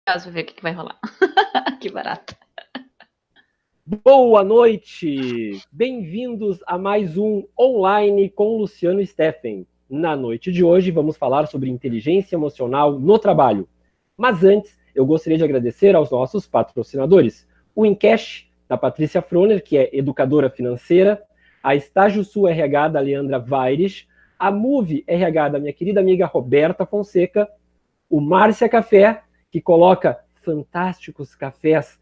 Pra ver o que vai rolar. Que barato. Boa noite! Bem-vindos a mais um Online com Luciano Steffen. Na noite de hoje vamos falar sobre inteligência emocional no trabalho. Mas antes, eu gostaria de agradecer aos nossos patrocinadores. O Encash, da Patrícia Froner, que é educadora financeira, a Estágio Sul RH, da Leandra Vaires, a Move RH, da minha querida amiga Roberta Fonseca, o Márcia Café, que coloca fantásticos cafés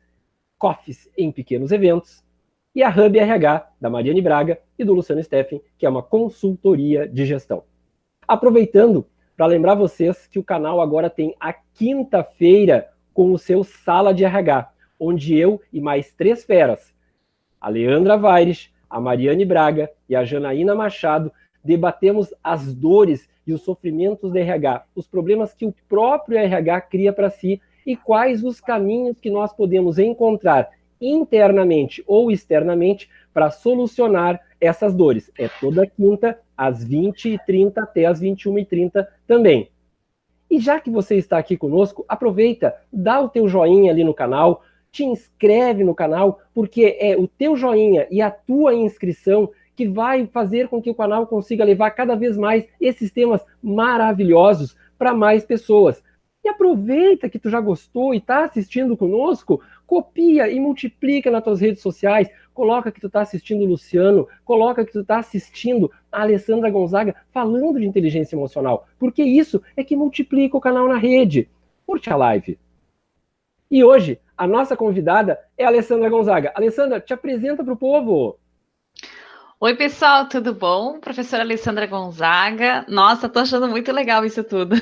coffees em pequenos eventos, e a Hub RH, da Mariane Braga e do Luciano Steffen, que é uma consultoria de gestão. Aproveitando para lembrar vocês que o canal agora tem a quinta-feira com o seu Sala de RH, onde eu e mais 3 feras, a Leandra Vaires, a Mariane Braga e a Janaína Machado, debatemos as dores e os sofrimentos do RH, os problemas que o próprio RH cria para si e quais os caminhos que nós podemos encontrar internamente ou externamente para solucionar essas dores. É toda quinta, às 20h30 até às 21h30 também. E já que você está aqui conosco, aproveita, dá o teu joinha ali no canal, te inscreve no canal, porque é o teu joinha e a tua inscrição que vai fazer com que o canal consiga levar cada vez mais esses temas maravilhosos para mais pessoas. E aproveita que tu já gostou e está assistindo conosco, copia e multiplica nas tuas redes sociais, coloca que tu está assistindo o Luciano, coloca que tu está assistindo a Alessandra Gonzaga falando de inteligência emocional, porque isso é que multiplica o canal na rede. Curte a live. E hoje, a nossa convidada é a Alessandra Gonzaga. Alessandra, te apresenta para o povo. Oi, pessoal, tudo bom? Professora Alessandra Gonzaga. Nossa, tô achando muito legal isso tudo.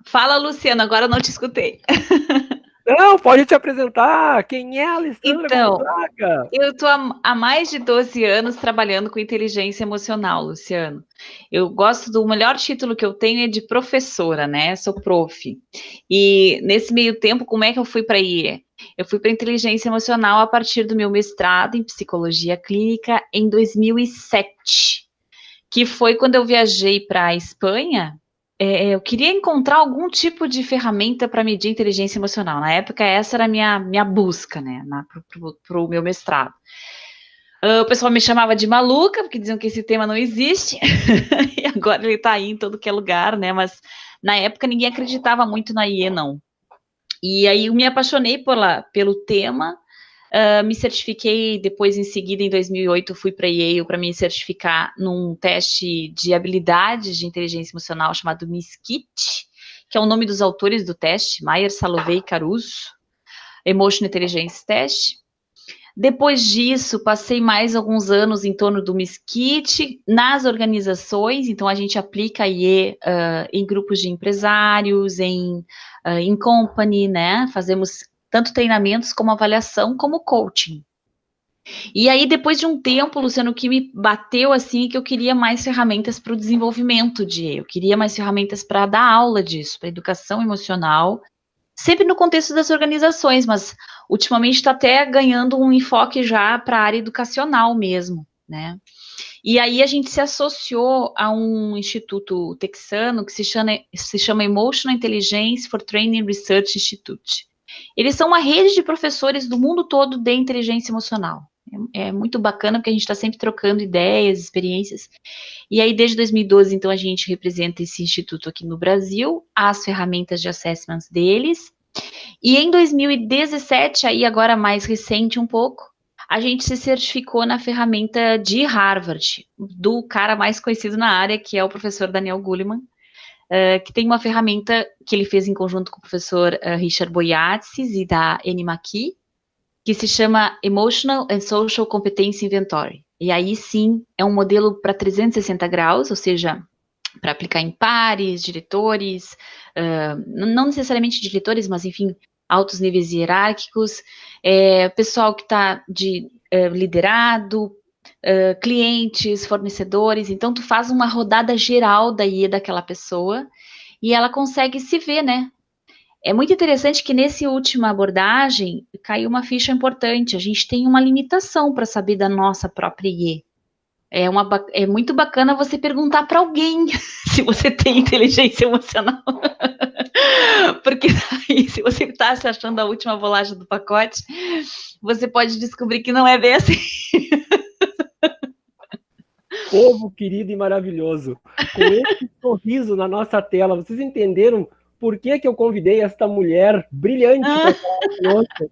Fala, Luciano, agora eu não te escutei. Não, pode te apresentar. Quem é a Alessandra Então, Gonzaga? eu estou há mais de 12 anos trabalhando com inteligência emocional, Luciano. Eu gosto do melhor título que eu tenho é de professora, né? Sou prof. E nesse meio tempo, como é que eu fui para IE? Eu fui para inteligência emocional a partir do meu mestrado em psicologia clínica em 2007, que foi quando eu viajei para a Espanha. Eu queria encontrar algum tipo de ferramenta para medir inteligência emocional. Na época, essa era a minha busca, né, para o meu mestrado. O pessoal me chamava de maluca, porque diziam que esse tema não existe, e agora ele está aí em todo que é lugar, né, mas na época ninguém acreditava muito na IE, não. E aí eu me apaixonei pelo tema, me certifiquei depois, em seguida, em 2008, fui para Yale para me certificar num teste de habilidades de inteligência emocional chamado MISKIT, que é o nome dos autores do teste, Mayer, Salovey e Caruso, Emotional Intelligence Test. Depois disso, passei mais alguns anos em torno do MISKIT nas organizações, então a gente aplica a IE em grupos de empresários, em company, né? Fazemos tanto treinamentos como avaliação, como coaching. E aí, depois de um tempo, Luciano, o que me bateu assim, que eu queria mais ferramentas para o desenvolvimento eu queria mais ferramentas para dar aula disso, para educação emocional, sempre no contexto das organizações, mas ultimamente está até ganhando um enfoque já para a área educacional mesmo, né? E aí a gente se associou a um instituto texano que se chama Emotional Intelligence for Training Research Institute. Eles são uma rede de professores do mundo todo de inteligência emocional. É muito bacana porque a gente está sempre trocando ideias, experiências. E aí, desde 2012, então, a gente representa esse instituto aqui no Brasil, as ferramentas de assessments deles. E em 2017, aí agora mais recente um pouco, a gente se certificou na ferramenta de Harvard, do cara mais conhecido na área, que é o professor Daniel Goleman, que tem uma ferramenta que ele fez em conjunto com o professor Richard Boyatzis e da Annie McKee, que se chama Emotional and Social Competence Inventory. E aí sim, é um modelo para 360 graus, ou seja, para aplicar em pares, diretores, não necessariamente diretores, mas enfim, altos níveis hierárquicos, pessoal que está de liderado, clientes, fornecedores, então tu faz uma rodada geral daí daquela pessoa e ela consegue se ver, né? É muito interessante que nessa última abordagem caiu uma ficha importante, a gente tem uma limitação para saber da nossa própria IE. É muito bacana você perguntar para alguém se você tem inteligência emocional. Porque aí, se você está se achando a última bolacha do pacote, você pode descobrir que não é bem assim. Povo querido e maravilhoso, com esse sorriso na nossa tela, vocês entenderam por que eu convidei esta mulher brilhante para falar conosco?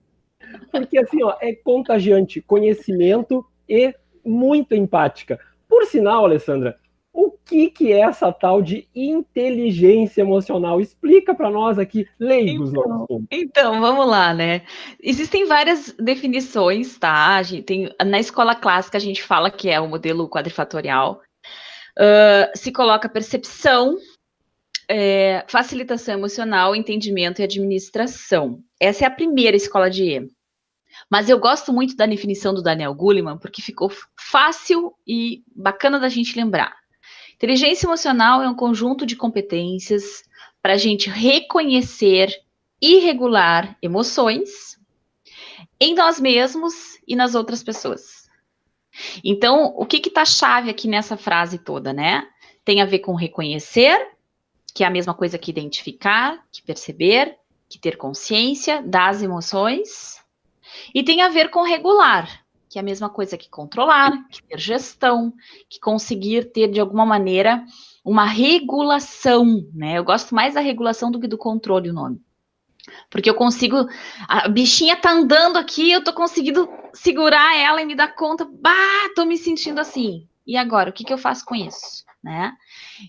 Porque assim, ó, é contagiante, conhecimento e muito empática. Por sinal, Alessandra, o que é essa tal de inteligência emocional? Explica para nós aqui, leigos no assunto. Então, vamos lá, né? Existem várias definições, tá? Na escola clássica a gente fala que é o modelo quadrifatorial. Se coloca percepção, facilitação emocional, entendimento e administração. Essa é a primeira escola de E. Mas eu gosto muito da definição do Daniel Goleman, porque ficou fácil e bacana da gente lembrar. Inteligência emocional é um conjunto de competências para a gente reconhecer e regular emoções em nós mesmos e nas outras pessoas. Então, o que está chave aqui nessa frase toda, né? Tem a ver com reconhecer, que é a mesma coisa que identificar, que perceber, que ter consciência das emoções, e tem a ver com regular, que é a mesma coisa que controlar, que ter gestão, que conseguir ter, de alguma maneira, uma regulação, né? Eu gosto mais da regulação do que do controle, o nome. Porque eu consigo, a bichinha tá andando aqui, eu tô conseguindo segurar ela e me dar conta, tô me sentindo assim. E agora, o que eu faço com isso, né?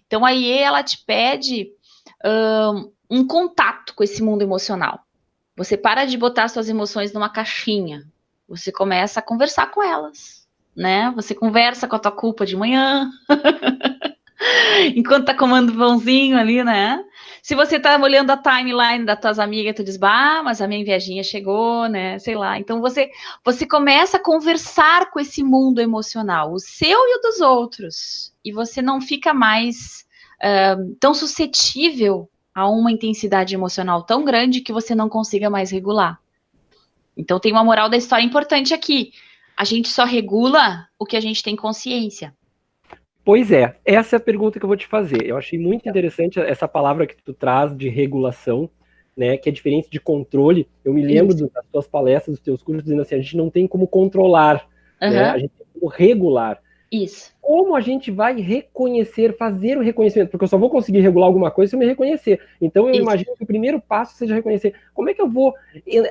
Então, a IE, ela te pede um contato com esse mundo emocional. Você para de botar suas emoções numa caixinha. Você começa a conversar com elas, né? Você conversa com a tua culpa de manhã, enquanto tá comendo pãozinho ali, né? Se você tá olhando a timeline das tuas amigas, tu diz, mas a minha invejinha chegou, né? Sei lá. Então você começa a conversar com esse mundo emocional, o seu e o dos outros. E você não fica mais tão suscetível a uma intensidade emocional tão grande que você não consiga mais regular. Então tem uma moral da história importante aqui. A gente só regula o que a gente tem consciência. Pois é, essa é a pergunta que eu vou te fazer. Eu achei muito interessante essa palavra que tu traz de regulação, né, que é diferente de controle. Eu me lembro das tuas palestras, dos teus cursos, dizendo assim, a gente não tem como controlar, né, a gente tem como regular. Isso. Como a gente vai reconhecer, fazer o reconhecimento? Porque eu só vou conseguir regular alguma coisa se eu me reconhecer. Então eu imagino que o primeiro passo seja reconhecer. Como é que eu vou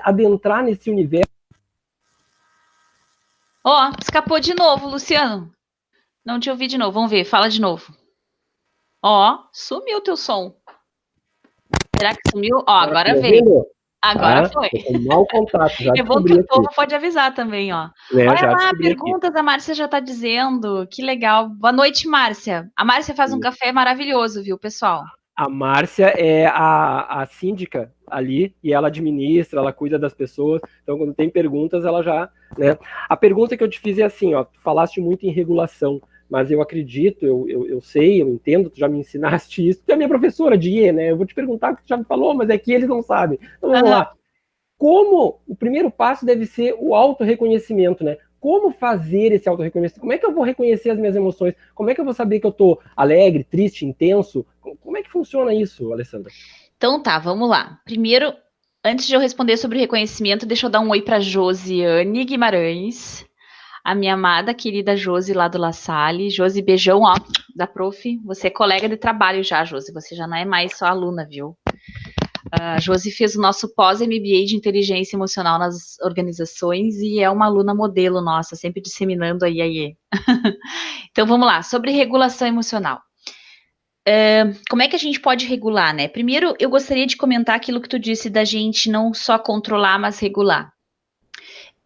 adentrar nesse universo? Escapou de novo, Luciano. Não te ouvi de novo. Vamos ver, fala de novo. Sumiu o teu som. Será que sumiu? Agora veio. Agora foi. Com mau contato, já é bom que o povo pode avisar também, ó. Olha lá, perguntas a Márcia já tá dizendo. Que legal. Boa noite, Márcia. A Márcia faz um café maravilhoso, viu, pessoal? A Márcia é a síndica ali e ela administra, ela cuida das pessoas. Então, quando tem perguntas, ela já, né? A pergunta que eu te fiz é assim, ó, tu falaste muito em regulação, mas eu acredito, eu sei, eu entendo, tu já me ensinaste isso. Tu é minha professora de IE, né? Eu vou te perguntar o que tu já me falou, mas é que eles não sabem. Então, vamos lá. Como o primeiro passo deve ser o autorreconhecimento, né? Como fazer esse autorreconhecimento? Como é que eu vou reconhecer as minhas emoções? Como é que eu vou saber que eu tô alegre, triste, intenso? Como é que funciona isso, Alessandra? Então tá, vamos lá. Primeiro, antes de eu responder sobre reconhecimento, deixa eu dar um oi para Josiane Guimarães, a minha amada, querida Josi lá do La Salle. Josi, beijão, ó, da prof. Você é colega de trabalho já, Josi. Você já não é mais só aluna, viu? A Josi fez o nosso pós-MBA de inteligência emocional nas organizações e é uma aluna modelo nossa, sempre disseminando aí. Então vamos lá, sobre regulação emocional. Como é que a gente pode regular, né? Primeiro, eu gostaria de comentar aquilo que tu disse da gente não só controlar, mas regular.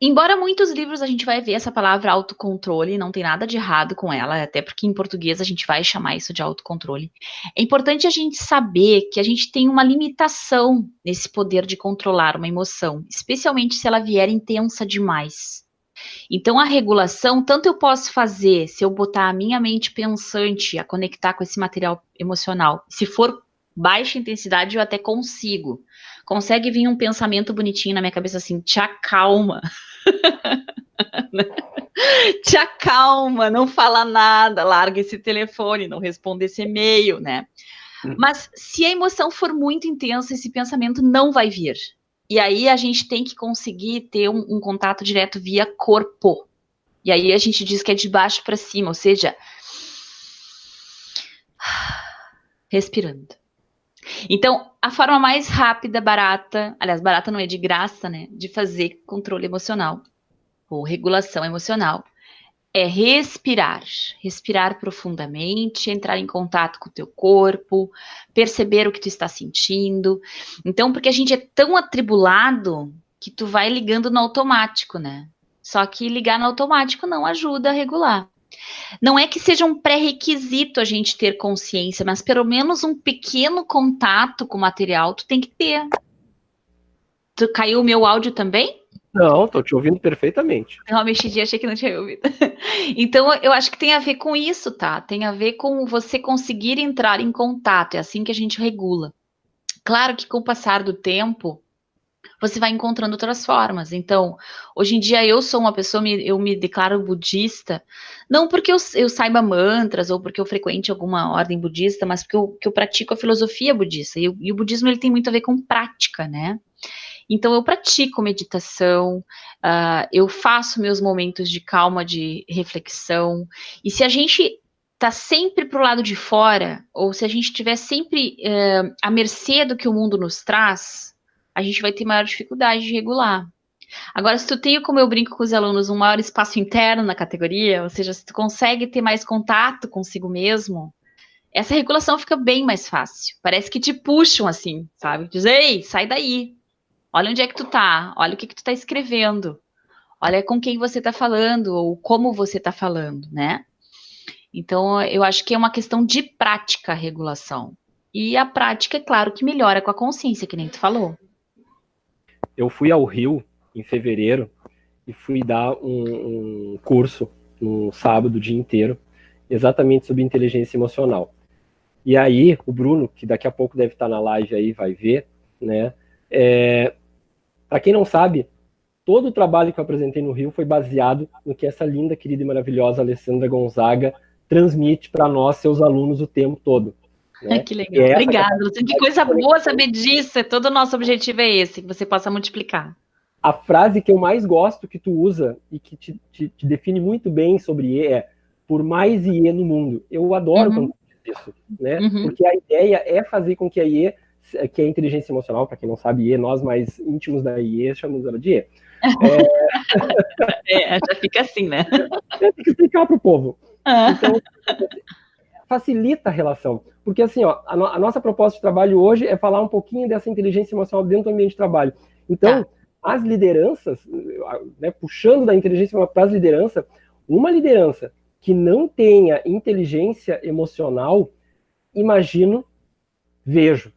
Embora muitos livros a gente vai ver essa palavra autocontrole, não tem nada de errado com ela, até porque em português a gente vai chamar isso de autocontrole. É importante a gente saber que a gente tem uma limitação nesse poder de controlar uma emoção, especialmente se ela vier intensa demais. Então, a regulação, tanto eu posso fazer se eu botar a minha mente pensante a conectar com esse material emocional. Se for baixa intensidade, eu até consigo. Consegue vir um pensamento bonitinho na minha cabeça assim, te acalma. Te acalma, não fala nada, larga esse telefone, não responde esse e-mail, né? Mas se a emoção for muito intensa, esse pensamento não vai vir. E aí a gente tem que conseguir ter um contato direto via corpo. E aí a gente diz que é de baixo para cima, ou seja, respirando. Então, a forma mais rápida, barata, aliás, barata não é de graça, né, de fazer controle emocional ou regulação emocional é respirar. Respirar profundamente, entrar em contato com o teu corpo, perceber o que tu está sentindo. Então, porque a gente é tão atribulado que tu vai ligando no automático, né? Só que ligar no automático não ajuda a regular. Não é que seja um pré-requisito a gente ter consciência, mas pelo menos um pequeno contato com o material tu tem que ter. Tu caiu o meu áudio também? Não, tô te ouvindo perfeitamente. Deu uma mexidinha, achei que não tinha ouvido. Então, eu acho que tem a ver com isso, tá? Tem a ver com você conseguir entrar em contato. É assim que a gente regula. Claro que com o passar do tempo, você vai encontrando outras formas. Então, hoje em dia eu sou uma pessoa, eu me declaro budista, não porque eu saiba mantras ou porque eu frequente alguma ordem budista, mas porque eu pratico a filosofia budista. E o budismo ele tem muito a ver com prática, né? Então, eu pratico meditação, eu faço meus momentos de calma, de reflexão. E se a gente está sempre para o lado de fora, ou se a gente estiver sempre à mercê do que o mundo nos traz, a gente vai ter maior dificuldade de regular. Agora, se tu tem, como eu brinco com os alunos, um maior espaço interno na categoria, ou seja, se tu consegue ter mais contato consigo mesmo, essa regulação fica bem mais fácil. Parece que te puxam assim, sabe? Diz, ei, sai daí. Olha onde é que tu tá, olha o que tu tá escrevendo, olha com quem você tá falando, ou como você tá falando, né? Então, eu acho que é uma questão de prática a regulação. E a prática, é claro, que melhora com a consciência, que nem tu falou. Eu fui ao Rio em fevereiro e fui dar um curso no sábado, o dia inteiro, exatamente sobre inteligência emocional. E aí, o Bruno, que daqui a pouco deve estar na live aí, vai ver, né? Para quem não sabe, todo o trabalho que eu apresentei no Rio foi baseado no que essa linda, querida e maravilhosa Alessandra Gonzaga transmite para nós, seus alunos, o tempo todo. Né? Que legal. Obrigada, Luciano. Que coisa boa saber disso. Todo o nosso objetivo é esse, que você possa multiplicar. A frase que eu mais gosto que tu usa e que te define muito bem sobre IE é por mais IE no mundo. Eu adoro quando tu diz isso, né? Porque a ideia é fazer com que a IE, que é a inteligência emocional, para quem não sabe, IE, nós mais íntimos da IE chamamos ela de IE. Já fica assim, né? Tem que explicar para o povo. Então, facilita a relação. Porque, assim, ó, a nossa proposta de trabalho hoje é falar um pouquinho dessa inteligência emocional dentro do ambiente de trabalho. Então, as lideranças, né, puxando da inteligência emocional para as lideranças, uma liderança que não tenha inteligência emocional,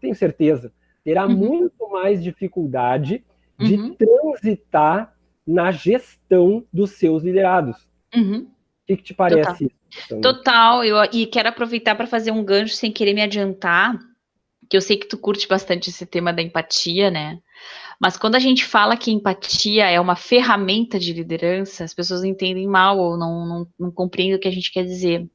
tenho certeza, terá muito mais dificuldade de transitar na gestão dos seus liderados. O que te parece isso? Total, e quero aproveitar para fazer um gancho sem querer me adiantar, que eu sei que tu curte bastante esse tema da empatia, né? Mas quando a gente fala que empatia é uma ferramenta de liderança, as pessoas entendem mal ou não compreendem o que a gente quer dizer.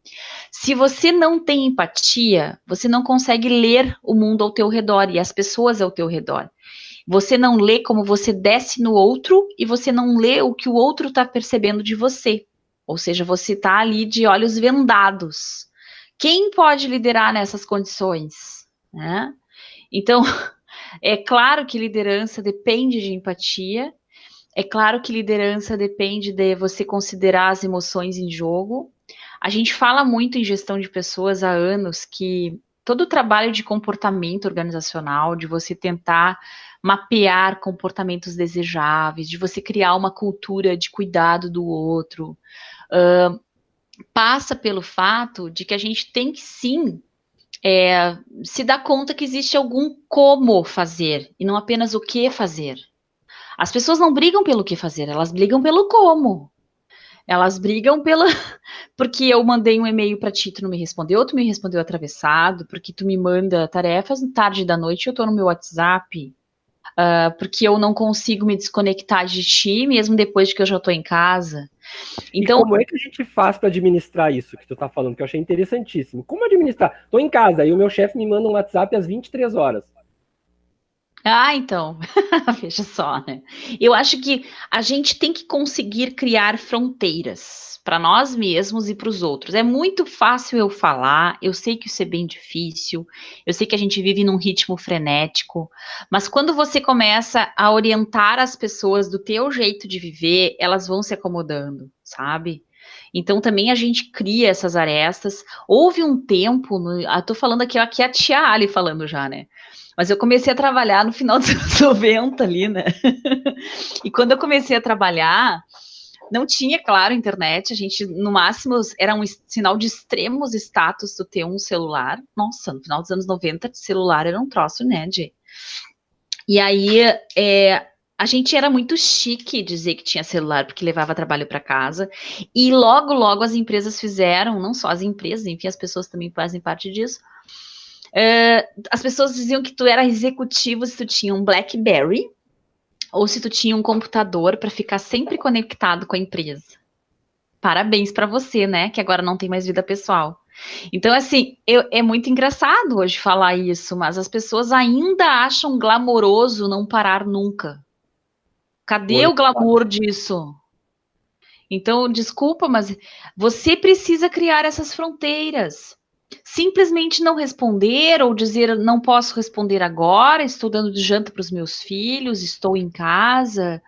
Se você não tem empatia, você não consegue ler o mundo ao teu redor e as pessoas ao teu redor. Você não lê como você desce no outro e você não lê o que o outro está percebendo de você. Ou seja, você está ali de olhos vendados. Quem pode liderar nessas condições? Né? Então, é claro que liderança depende de empatia, é claro que liderança depende de você considerar as emoções em jogo. A gente fala muito em gestão de pessoas há anos que todo o trabalho de comportamento organizacional, de você tentar mapear comportamentos desejáveis, de você criar uma cultura de cuidado do outro, passa pelo fato de que a gente tem que sim se dar conta que existe algum como fazer e não apenas o que fazer. As pessoas não brigam pelo que fazer, elas brigam pelo como. Elas brigam porque eu mandei um e-mail para ti, tu não me respondeu, tu me respondeu atravessado, porque tu me manda tarefas tarde da noite, eu tô no meu WhatsApp. porque eu não consigo me desconectar de ti, mesmo depois de que eu já estou em casa. Então, e como é que a gente faz para administrar isso que tu tá falando, que eu achei interessantíssimo? Como administrar? Tô em casa, e o meu chefe me manda um WhatsApp às 23 horas. então, veja só, né? Eu acho que a gente tem que conseguir criar fronteiras para nós mesmos e para os outros. É muito fácil eu falar, eu sei que isso é bem difícil, eu sei que a gente vive num ritmo frenético, mas quando você começa a orientar as pessoas do teu jeito de viver, elas vão se acomodando, sabe? Então também a gente cria essas arestas. Houve um tempo, tô falando aqui a tia Ali falando já, né? Mas eu comecei a trabalhar no final dos anos 90 ali, né? E quando eu comecei a trabalhar, não tinha, claro, internet. A gente, no máximo, era um sinal de extremos status tu ter um celular. Nossa, no final dos anos 90, celular era um troço, né, Jay? E aí, a gente era muito chique dizer que tinha celular, porque levava trabalho para casa. E logo, logo as empresas fizeram, não só as empresas, enfim, as pessoas também fazem parte disso. As pessoas diziam que tu era executivo se tu tinha um BlackBerry ou se tu tinha um computador para ficar sempre conectado com a empresa. Parabéns para você, né? Que agora não tem mais vida pessoal. Então, assim, é muito engraçado hoje falar isso, mas as pessoas ainda acham glamouroso não parar nunca. Cadê o glamour disso? Então, desculpa, mas você precisa criar essas fronteiras. Simplesmente não responder ou dizer não posso responder agora, estou dando de janta para os meus filhos, estou em casa.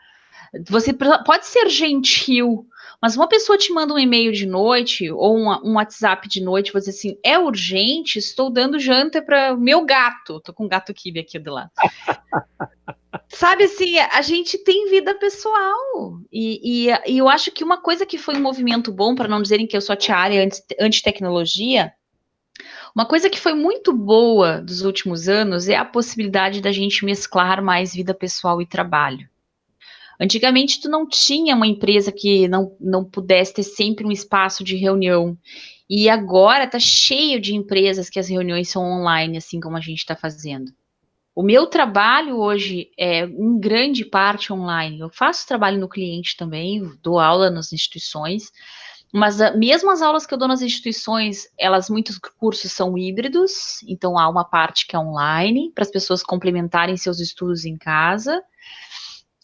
Você pode ser gentil, mas uma pessoa te manda um e-mail de noite ou um WhatsApp de noite, você assim, é urgente, estou dando janta para o meu gato. Tô com um gato kibe aqui do lado. Sabe assim, a gente tem vida pessoal. E eu acho que uma coisa que foi um movimento bom, para não dizerem que eu sou a tia área anti-tecnologia, uma coisa que foi muito boa dos últimos anos é a possibilidade da gente mesclar mais vida pessoal e trabalho. Antigamente, tu não tinha uma empresa que não pudesse ter sempre um espaço de reunião. E agora tá cheio de empresas que as reuniões são online, assim como a gente está fazendo. O meu trabalho hoje é em grande parte online. Eu faço trabalho no cliente também, dou aula nas instituições, mas mesmo as aulas que eu dou nas instituições, muitos cursos são híbridos, então há uma parte que é online, para as pessoas complementarem seus estudos em casa.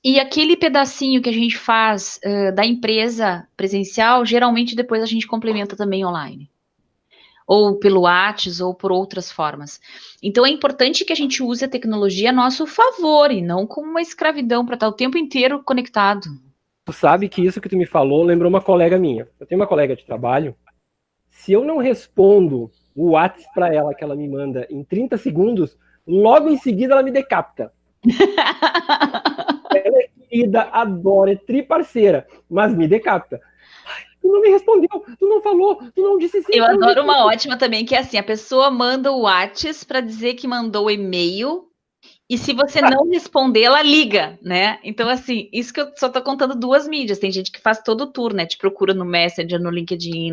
E aquele pedacinho que a gente faz da empresa presencial, geralmente depois a gente complementa também online. Ou pelo WhatsApp, ou por outras formas. Então é importante que a gente use a tecnologia a nosso favor, e não como uma escravidão para estar o tempo inteiro conectado. Tu sabe que isso que tu me falou lembrou uma colega minha. Eu tenho uma colega de trabalho. Se eu não respondo o WhatsApp para ela que ela me manda em 30 segundos, logo em seguida ela me decapita. Ela é querida, adora, é triparceira, mas me decapita. Tu não me respondeu, tu não falou, tu não disse sim. Eu adoro uma ótima também, que é assim, a pessoa manda o WhatsApp para dizer que mandou o e-mail, e se você não responder, ela liga, né? Então, assim, isso que eu só tô contando duas mídias. Tem gente que faz todo o tour, né? Te procura no Messenger, no LinkedIn,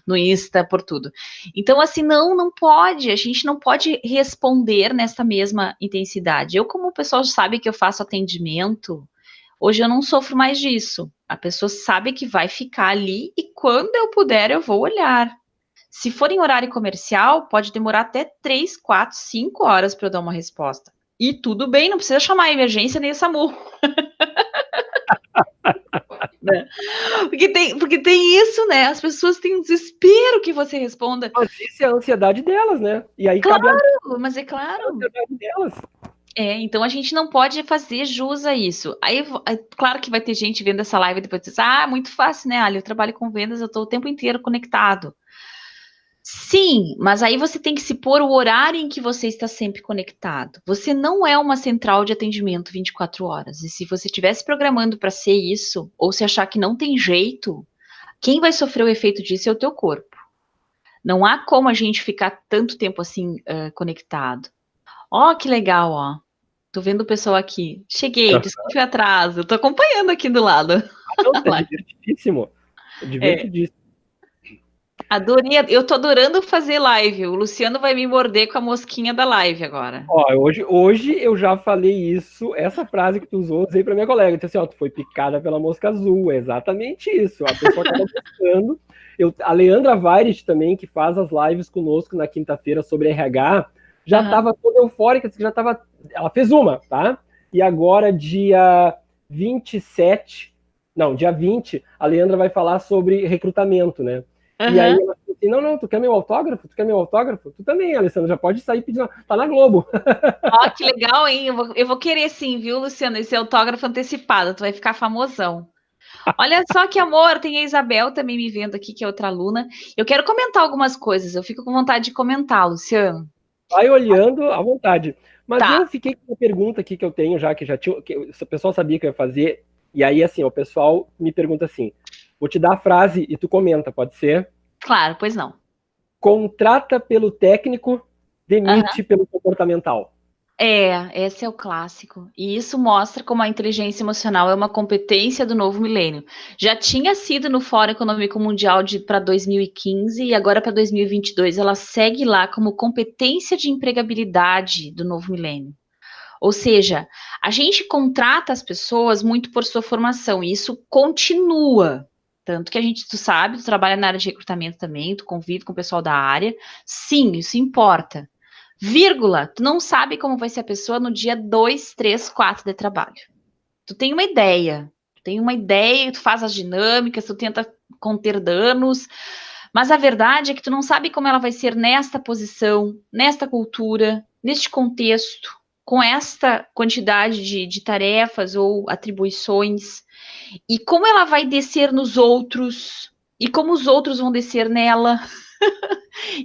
no Insta, por tudo. Então, assim, não pode. A gente não pode responder nessa mesma intensidade. Eu, como o pessoal sabe que eu faço atendimento, hoje eu não sofro mais disso. A pessoa sabe que vai ficar ali e quando eu puder, eu vou olhar. Se for em horário comercial, pode demorar até 3, 4, 5 horas para eu dar uma resposta. E tudo bem, não precisa chamar a emergência nem o SAMU. Né? Porque tem isso, né? As pessoas têm um desespero que você responda. Mas isso é a ansiedade delas, né? E aí claro, cabe mas é claro. a ansiedade delas. Então a gente não pode fazer jus a isso. Aí, claro que vai ter gente vendo essa live e depois diz, muito fácil, né, Ali? Eu trabalho com vendas, eu estou o tempo inteiro conectado. Sim, mas aí você tem que se pôr o horário em que você está sempre conectado. Você não é uma central de atendimento 24 horas. E se você estivesse programando para ser isso, ou se achar que não tem jeito, quem vai sofrer o efeito disso é o teu corpo. Não há como a gente ficar tanto tempo assim conectado. Ó, que legal, ó. Tô vendo o pessoal aqui. Cheguei, desculpe o atraso. Tô acompanhando aqui do lado. Não, é divertidíssimo. É divertidíssimo. Adorei, eu tô adorando fazer live. O Luciano vai me morder com a mosquinha da live agora. Ó, hoje eu já falei isso, essa frase que tu usou, usei pra minha colega. Eu disse assim, ó, tu foi picada pela mosca azul. É exatamente isso. A pessoa acaba buscando. A Leandra Vaires também, que faz as lives conosco na quinta-feira sobre RH, já estava toda eufórica, já estava. Ela fez uma, tá? E agora, dia 27, não, dia 20, a Leandra vai falar sobre recrutamento, né? E aí ela falou assim, não, tu quer meu autógrafo? Tu quer meu autógrafo? Tu também, Alessandra, já pode sair pedindo. Tá na Globo. Ó, que legal, hein? Eu vou querer sim, viu, Luciano? Esse autógrafo antecipado, tu vai ficar famosão. Olha só que amor, tem a Isabel também me vendo aqui, que é outra aluna. Eu quero comentar algumas coisas, eu fico com vontade de comentar, Luciano. Vai olhando à vontade. Mas Tá, eu fiquei com uma pergunta aqui que eu tenho já, que já tinha, que o pessoal sabia que eu ia fazer, e aí assim, o pessoal me pergunta assim, vou te dar a frase e tu comenta, pode ser? claro, pois não. Contrata pelo técnico, Aham. demite pelo comportamental. Esse é o clássico. E isso mostra como a inteligência emocional é uma competência do novo milênio. Já tinha sido no Fórum Econômico Mundial para 2015 e agora para 2022 ela segue lá como competência de empregabilidade do novo milênio. Ou seja, a gente contrata as pessoas muito por sua formação e isso continua. Tanto que a gente, tu sabe, tu trabalha na área de recrutamento também, tu convive com o pessoal da área. Sim, isso importa. Vírgula, tu não sabe como vai ser a pessoa no dia 2, 3, 4 de trabalho. Tu tem uma ideia. Tu tem uma ideia, tu faz as dinâmicas, tu tenta conter danos, mas a verdade é que tu não sabe como ela vai ser nesta posição, nesta cultura, neste contexto, com esta quantidade de tarefas ou atribuições, e como ela vai descer nos outros, e como os outros vão descer nela.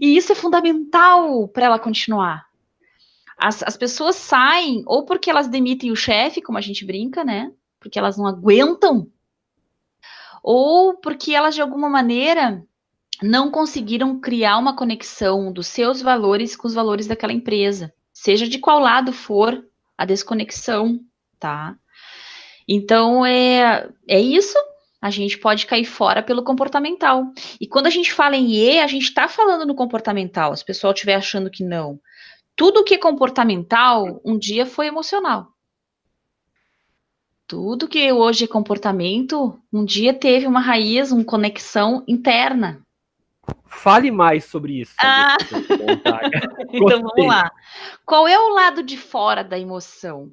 E isso é fundamental para ela continuar. As pessoas saem ou porque elas demitem o chefe, como a gente brinca, né? Porque elas não aguentam, ou porque elas, de alguma maneira, não conseguiram criar uma conexão dos seus valores com os valores daquela empresa, seja de qual lado for a desconexão, tá? Então é isso. A gente pode cair fora pelo comportamental. E quando a gente fala em E, a gente está falando no comportamental. Se o pessoal estiver achando que não. Tudo que é comportamental, um dia foi emocional. Tudo que hoje é comportamento, um dia teve uma raiz, uma conexão interna. Fale mais sobre isso, Ah, Alessandra. então vamos Gostei. lá. Qual é o lado de fora da emoção?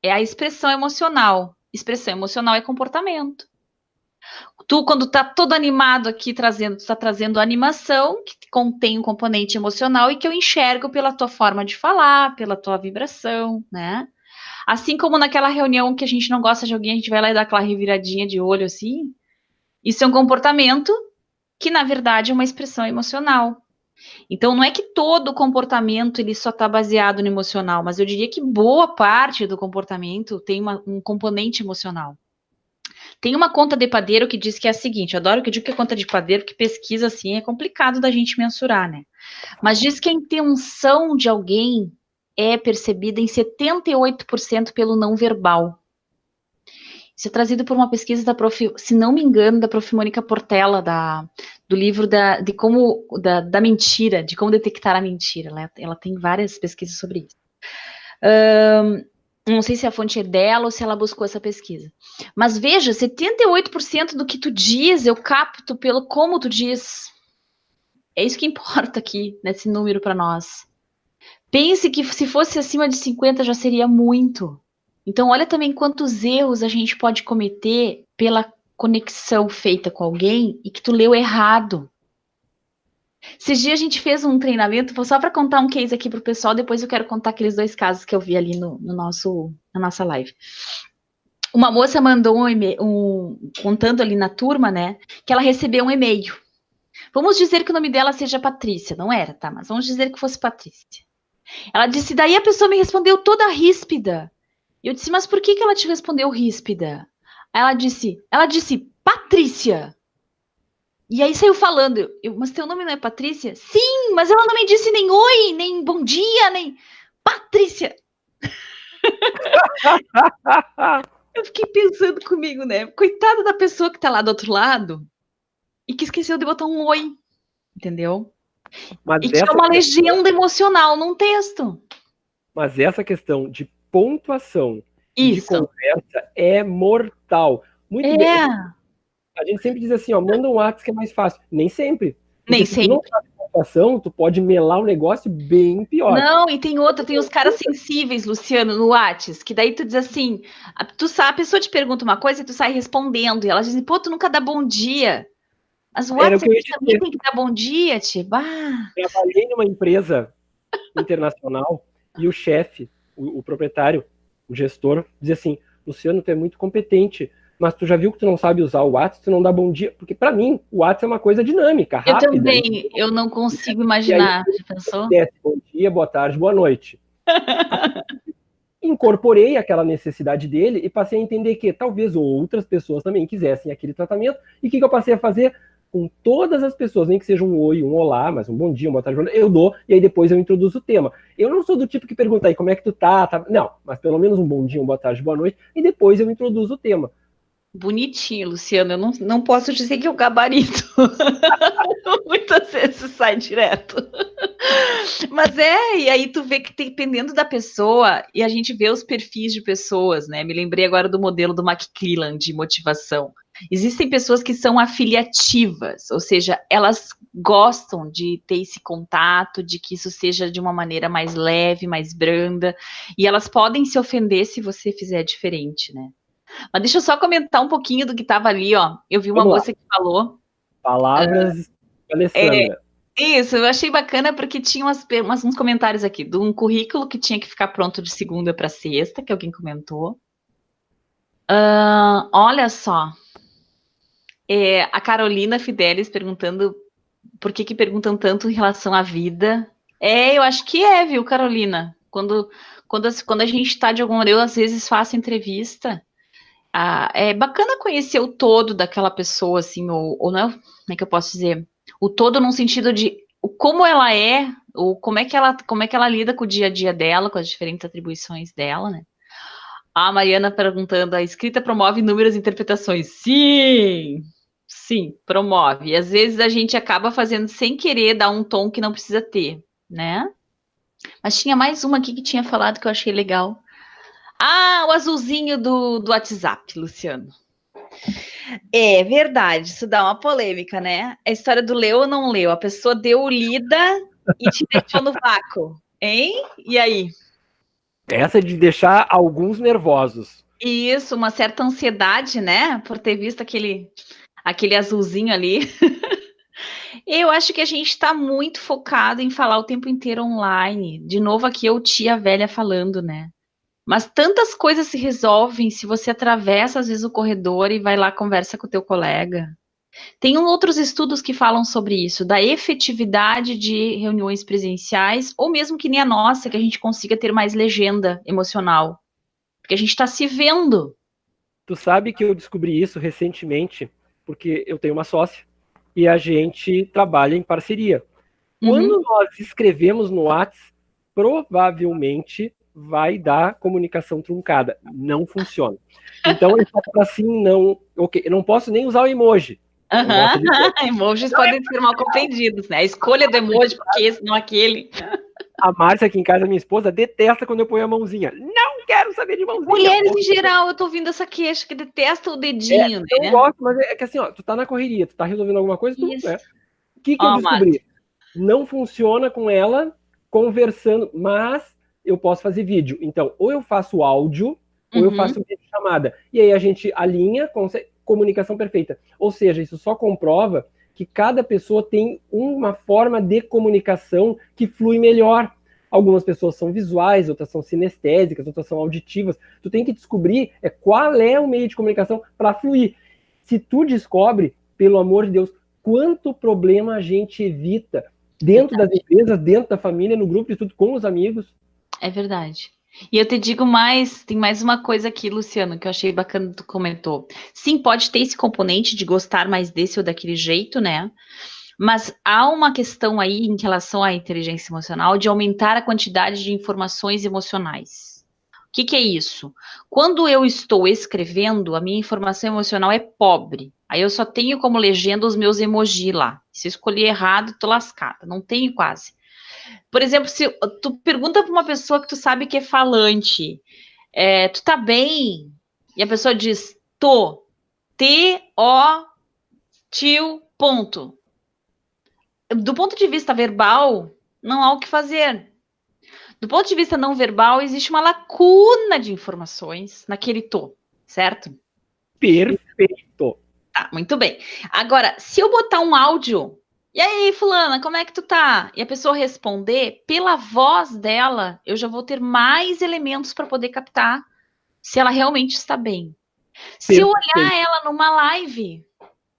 É a expressão emocional. Expressão emocional é comportamento. Tu, quando tá todo animado aqui, tu tá trazendo animação, que contém um componente emocional e que eu enxergo pela tua forma de falar, pela tua vibração, né? Assim como naquela reunião que a gente não gosta de alguém, a gente vai lá e dá aquela reviradinha de olho assim. Isso é um comportamento que, na verdade, é uma expressão emocional. Então, não é que todo comportamento ele só está baseado no emocional, mas eu diria que boa parte do comportamento tem um componente emocional. Tem uma conta de padeiro que diz que é a seguinte, eu adoro que eu digo que é conta de padeiro, que pesquisa assim é complicado da gente mensurar, né? Mas diz que a intenção de alguém é percebida em 78% pelo não verbal. Isso é trazido por uma pesquisa da prof, se não me engano, da prof. Mônica Portela, do livro da mentira, de como detectar a mentira. Ela tem várias pesquisas sobre isso. Não sei se a fonte é dela ou se ela buscou essa pesquisa. Mas veja, 78% do que tu diz, eu capto pelo como tu diz. É isso que importa aqui, nesse número para nós. Pense que se fosse acima de 50 já seria muito. Então, olha também quantos erros a gente pode cometer pela conexão feita com alguém e que tu leu errado. Esses dias a gente fez um treinamento, só para contar um case aqui para o pessoal, depois eu quero contar aqueles 2 casos que eu vi ali na nossa live. Uma moça mandou contando ali na turma, né, que ela recebeu um e-mail. Vamos dizer que o nome dela seja Patrícia, não era, tá? Mas vamos dizer que fosse Patrícia. Ela disse, daí a pessoa me respondeu toda ríspida. E eu disse, mas por que ela te respondeu ríspida? Aí ela disse, Patrícia. E aí saiu falando, mas teu nome não é Patrícia? Sim, mas ela não me disse nem oi, nem bom dia, nem Patrícia. Eu fiquei pensando comigo, né? Coitada da pessoa que tá lá do outro lado e que esqueceu de botar um oi. entendeu? Mas E que é uma legenda emocional num texto. Mas essa questão de pontuação e de Isso. conversa é mortal. Muito bem. A gente sempre diz assim, ó, manda um WhatsApp que é mais fácil. Nem sempre. Porque Nem se tu não sempre. sabe pontuação, tu pode melar um negócio bem pior. Não, e tem outra, tem os caras sensíveis, Luciano, no WhatsApp, que daí tu diz assim, a pessoa te pergunta uma coisa e tu sai respondendo, e elas dizem, pô, tu nunca dá bom dia. Mas o Era o que eu WhatsApp ia também dizer. tem que dar bom dia, tia. Bah. Trabalhei numa empresa internacional e o chefe, o proprietário, o gestor, dizia assim, Luciano, tu é muito competente, mas tu já viu que tu não sabe usar o WhatsApp, tu não dá bom dia? Porque para mim, o WhatsApp é uma coisa dinâmica, Eu rápida. também, eu não consigo E aí, imaginar, já pensou? bom dia, boa tarde, boa noite. Incorporei aquela necessidade dele e passei a entender que talvez outras pessoas também quisessem aquele tratamento. E o que eu passei a fazer? Com todas as pessoas, nem que seja um oi, um olá, mas um bom dia, uma boa tarde, eu dou, e aí depois eu introduzo o tema. Eu não sou do tipo que pergunta aí, como é que tu tá? Não, mas pelo menos um bom dia, uma boa tarde, boa noite, e depois eu introduzo o tema. Bonitinho, Luciano, eu não posso dizer que eu gabarito. Muitas vezes sai direto. Mas e aí tu vê que dependendo da pessoa, e a gente vê os perfis de pessoas, né? Me lembrei agora do modelo do McClellan de motivação. Existem pessoas que são afiliativas, ou seja, elas gostam de ter esse contato, de que isso seja de uma maneira mais leve, mais branda, e elas podem se ofender se você fizer diferente, né? Mas deixa eu só comentar um pouquinho do que estava ali, ó. Eu vi uma moça que falou. Palavras, Alessandra. Isso, eu achei bacana porque tinha uns comentários aqui de um currículo que tinha que ficar pronto de segunda para sexta, que alguém comentou. Olha só, a Carolina Fidelis perguntando por que perguntam tanto em relação à vida. Eu acho que viu, Carolina? Quando a gente está de alguma maneira, eu às vezes faço entrevista. É bacana conhecer o todo daquela pessoa, assim, ou não, como é que eu posso dizer? O todo num sentido de como ela é, ou como é que ela lida com o dia a dia dela, com as diferentes atribuições dela, né? A Mariana perguntando, a escrita promove inúmeras interpretações. Sim, promove. E às vezes a gente acaba fazendo sem querer dar um tom que não precisa ter, né? Mas tinha mais uma aqui que tinha falado que eu achei legal. O azulzinho do WhatsApp, Luciano. É verdade, isso dá uma polêmica, né? A história do leu ou não leu. A pessoa deu lida e te deixou no vácuo, hein? E aí? Essa de deixar alguns nervosos. Isso, uma certa ansiedade, né? Por ter visto aquele azulzinho ali. Eu acho que a gente está muito focado em falar o tempo inteiro online. De novo, aqui eu, tia velha, falando, né? Mas tantas coisas se resolvem se você atravessa, às vezes, o corredor e vai lá, conversa com o teu colega. Tem outros estudos que falam sobre isso, da efetividade de reuniões presenciais, ou mesmo que nem a nossa, que a gente consiga ter mais legenda emocional. Porque a gente está se vendo. Tu sabe que eu descobri isso recentemente, porque eu tenho uma sócia e a gente trabalha em parceria. Quando nós escrevemos no WhatsApp, provavelmente vai dar comunicação truncada. Não funciona. Então, ele fala assim, não, ok, eu não posso nem usar o emoji. Emojis podem ser mal compreendidos, né? A escolha do emoji, porque esse, não aquele. A Márcia aqui em casa, minha esposa, detesta quando eu ponho a mãozinha. Não quero saber de mãozinha. Mulheres em geral, eu tô ouvindo essa queixa que detestam o dedinho, né? Eu gosto, mas é que assim, ó, tu tá na correria, tu tá resolvendo alguma coisa, né? O que eu descobri? Márcia. Não funciona com ela conversando, mas eu posso fazer vídeo. Então, ou eu faço áudio, ou eu faço vídeo chamada. E aí a gente alinha, comunicação perfeita. Ou seja, isso só comprova que cada pessoa tem uma forma de comunicação que flui melhor. Algumas pessoas são visuais, outras são sinestésicas, outras são auditivas. Tu tem que descobrir qual é o meio de comunicação para fluir. Se tu descobre, pelo amor de Deus, quanto problema a gente evita dentro das empresas, dentro da família, no grupo de tudo, com os amigos. É verdade. E eu te digo mais, tem mais uma coisa aqui, Luciano, que eu achei bacana que tu comentou. Sim, pode ter esse componente de gostar mais desse ou daquele jeito, né? Mas há uma questão aí em relação à inteligência emocional de aumentar a quantidade de informações emocionais. que é isso? Quando eu estou escrevendo, a minha informação emocional é pobre. Aí eu só tenho como legenda os meus emoji lá. Se eu escolher errado, tô lascada. Não tenho quase. Por exemplo, se tu pergunta para uma pessoa que tu sabe que é falante, tu tá bem? E a pessoa diz, tô. T-O, tio, ponto. Do ponto de vista verbal, não há o que fazer. Do ponto de vista não verbal, existe uma lacuna de informações naquele tô, certo? Perfeito. Tá, muito bem. Agora, se eu botar um áudio, e aí, fulana, como é que tu tá? E a pessoa responder, pela voz dela, eu já vou ter mais elementos para poder captar se ela realmente está bem. Se eu olhar Perfeito. ela numa live,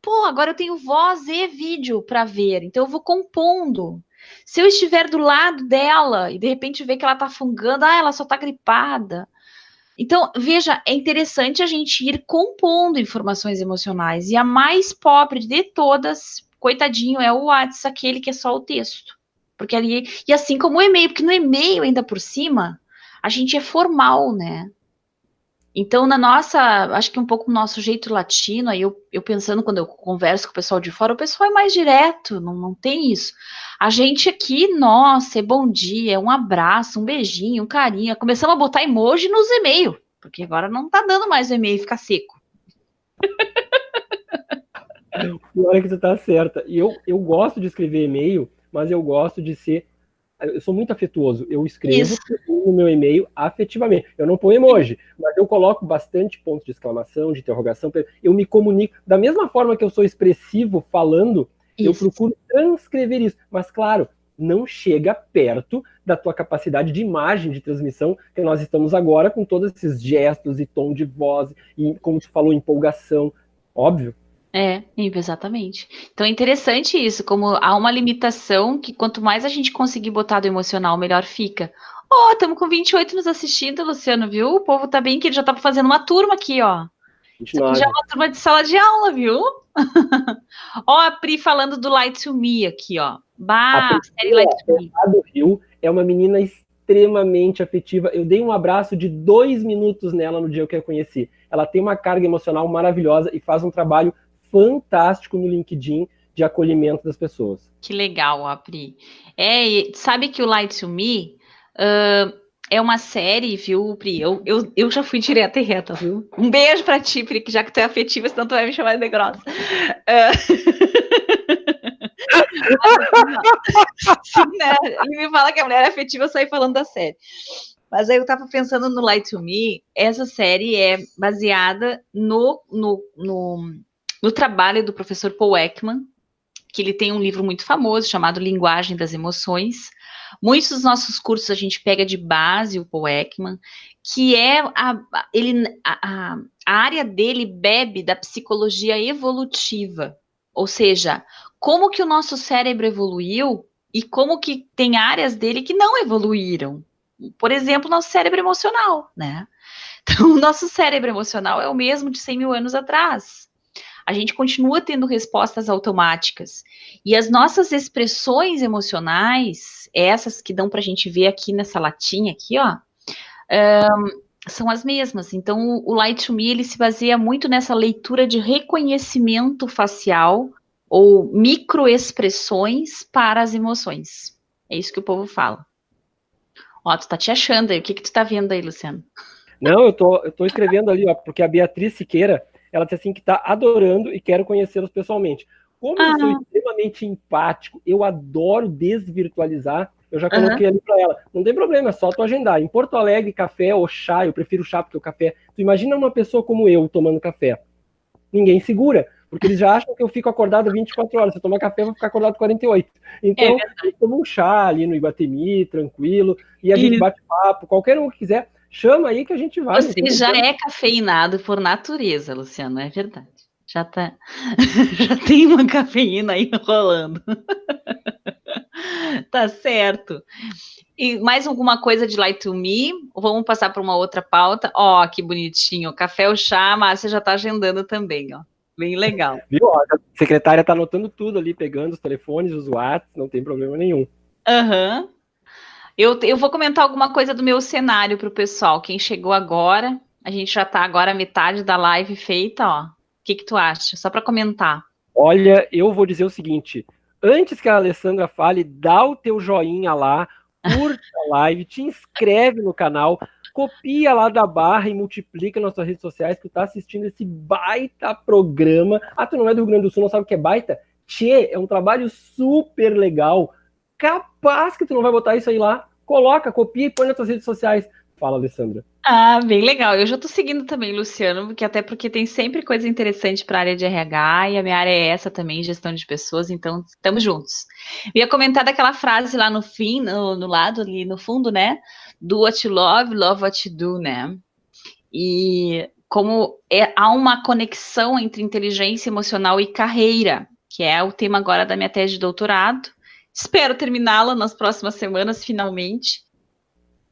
pô, agora eu tenho voz e vídeo para ver, então eu vou compondo. Se eu estiver do lado dela e de repente ver que ela tá fungando, ela só tá gripada. Então, veja, é interessante a gente ir compondo informações emocionais. E a mais pobre de todas, coitadinho, é o WhatsApp, aquele que é só o texto. Porque ali. E assim como o e-mail, porque no e-mail, ainda por cima, a gente é formal, né? Então, na nossa, acho que um pouco no nosso jeito latino, aí eu pensando quando eu converso com o pessoal de fora, o pessoal é mais direto, não tem isso. A gente aqui, nossa, é bom dia, é um abraço, um beijinho, um carinho. Começamos a botar emoji nos e-mails, porque agora não tá dando mais o e-mail ficar seco. Pior é que você tá certa. E eu gosto de escrever e-mail, mas eu gosto de ser. Eu sou muito afetuoso. Eu escrevo Isso. no meu e-mail afetivamente. Eu não ponho emoji, mas eu coloco bastante ponto de exclamação, de interrogação. Eu me comunico. Da mesma forma que eu sou expressivo falando, eu Isso. procuro transcrever isso. Mas, claro, não chega perto da tua capacidade de imagem, de transmissão, que nós estamos agora com todos esses gestos e tom de voz, e, como tu falou, empolgação. Óbvio. Exatamente. Então é interessante isso, como há uma limitação que quanto mais a gente conseguir botar do emocional, melhor fica. Ó, estamos com 28 nos assistindo, Luciano, viu? O povo tá bem que ele já tá fazendo uma turma aqui, ó. Isso aqui já é 29. uma turma de sala de aula, viu? Ó, a Pri falando do Light to Me aqui, ó. A Bah, série Priscila, Light to Me. lá do Rio, é uma menina extremamente afetiva. Eu dei um abraço de 2 minutos nela no dia que eu a conheci. Ela tem uma carga emocional maravilhosa e faz um trabalho fantástico no LinkedIn de acolhimento das pessoas. Que legal, ó, Pri. Sabe que o Light to Me é uma série, viu, Pri? Eu já fui direta e reta, viu? Um beijo pra ti, Pri, que já que tu é afetiva, senão tu vai me chamar de grossa. Sim, né? Ele me fala que a mulher é afetiva, eu saio falando da série. Mas aí eu tava pensando no Light to Me, essa série é baseada no trabalho do professor Paul Ekman, que ele tem um livro muito famoso chamado Linguagem das Emoções. Muitos dos nossos cursos a gente pega de base o Paul Ekman, que é a área dele bebe da psicologia evolutiva, ou seja, como que o nosso cérebro evoluiu e como que tem áreas dele que não evoluíram. Por exemplo, nosso cérebro emocional, né? Então, o nosso cérebro emocional é o mesmo de 100 mil anos atrás. A gente continua tendo respostas automáticas. E as nossas expressões emocionais, essas que dão para a gente ver aqui nessa latinha aqui, ó, são as mesmas. Então, o Light to Me, ele se baseia muito nessa leitura de reconhecimento facial ou microexpressões para as emoções. É isso que o povo fala. Ó, tu tá te achando aí. O que que tu tá vendo aí, Luciano? Não, eu tô escrevendo ali, ó, porque a Beatriz Siqueira, ela disse assim que tá adorando e quero conhecê-los pessoalmente. Como eu sou Ah, extremamente empático, eu adoro desvirtualizar, eu já aham. coloquei ali para ela. Não tem problema, é só tu agendar. Em Porto Alegre, café ou chá, eu prefiro chá porque o café. Tu imagina uma pessoa como eu tomando café. Ninguém segura, porque eles já acham que eu fico acordado 24 horas. Se eu tomar café, eu vou ficar acordado 48. É Então, eu tomo um chá ali no Iguatemi, tranquilo, e a gente verdade. bate papo. Qualquer um que quiser, chama aí que a gente vai, não Você tem já problema. é cafeinado por natureza, Luciano, é verdade. Já tá, já tem uma cafeína aí rolando. Tá certo. E mais alguma coisa de Light to Me? Ou vamos passar para uma outra pauta? Ó, que bonitinho. Café ou chá, a Márcia já tá agendando também, ó. Bem legal. Viu? A secretária tá anotando tudo ali, pegando os telefones, os WhatsApp, não tem problema nenhum. Aham. Eu vou comentar alguma coisa do meu cenário para o pessoal. Quem chegou agora, a gente já está agora a metade da live feita, ó. O que tu acha? Só para comentar. Olha, eu vou dizer o seguinte, antes que a Alessandra fale, dá o teu joinha lá, curte a live, te inscreve no canal, copia lá da barra e multiplica nas suas redes sociais que tu tá assistindo esse baita programa. Ah, tu não é do Rio Grande do Sul, não sabe o que é baita? Tchê, é um trabalho super legal. Capaz que tu não vai botar isso aí lá. Coloca, copia e põe nas tuas redes sociais. Fala, Alessandra. Ah, bem legal. Eu já estou seguindo também, Luciano, até porque tem sempre coisa interessante para a área de RH e a minha área é essa também, gestão de pessoas, então estamos juntos. Eu ia comentar daquela frase lá no fim, no lado ali no fundo, né? Do what you love, love what you do, né? E como há uma conexão entre inteligência emocional e carreira, que é o tema agora da minha tese de doutorado. Espero terminá-la nas próximas semanas, finalmente.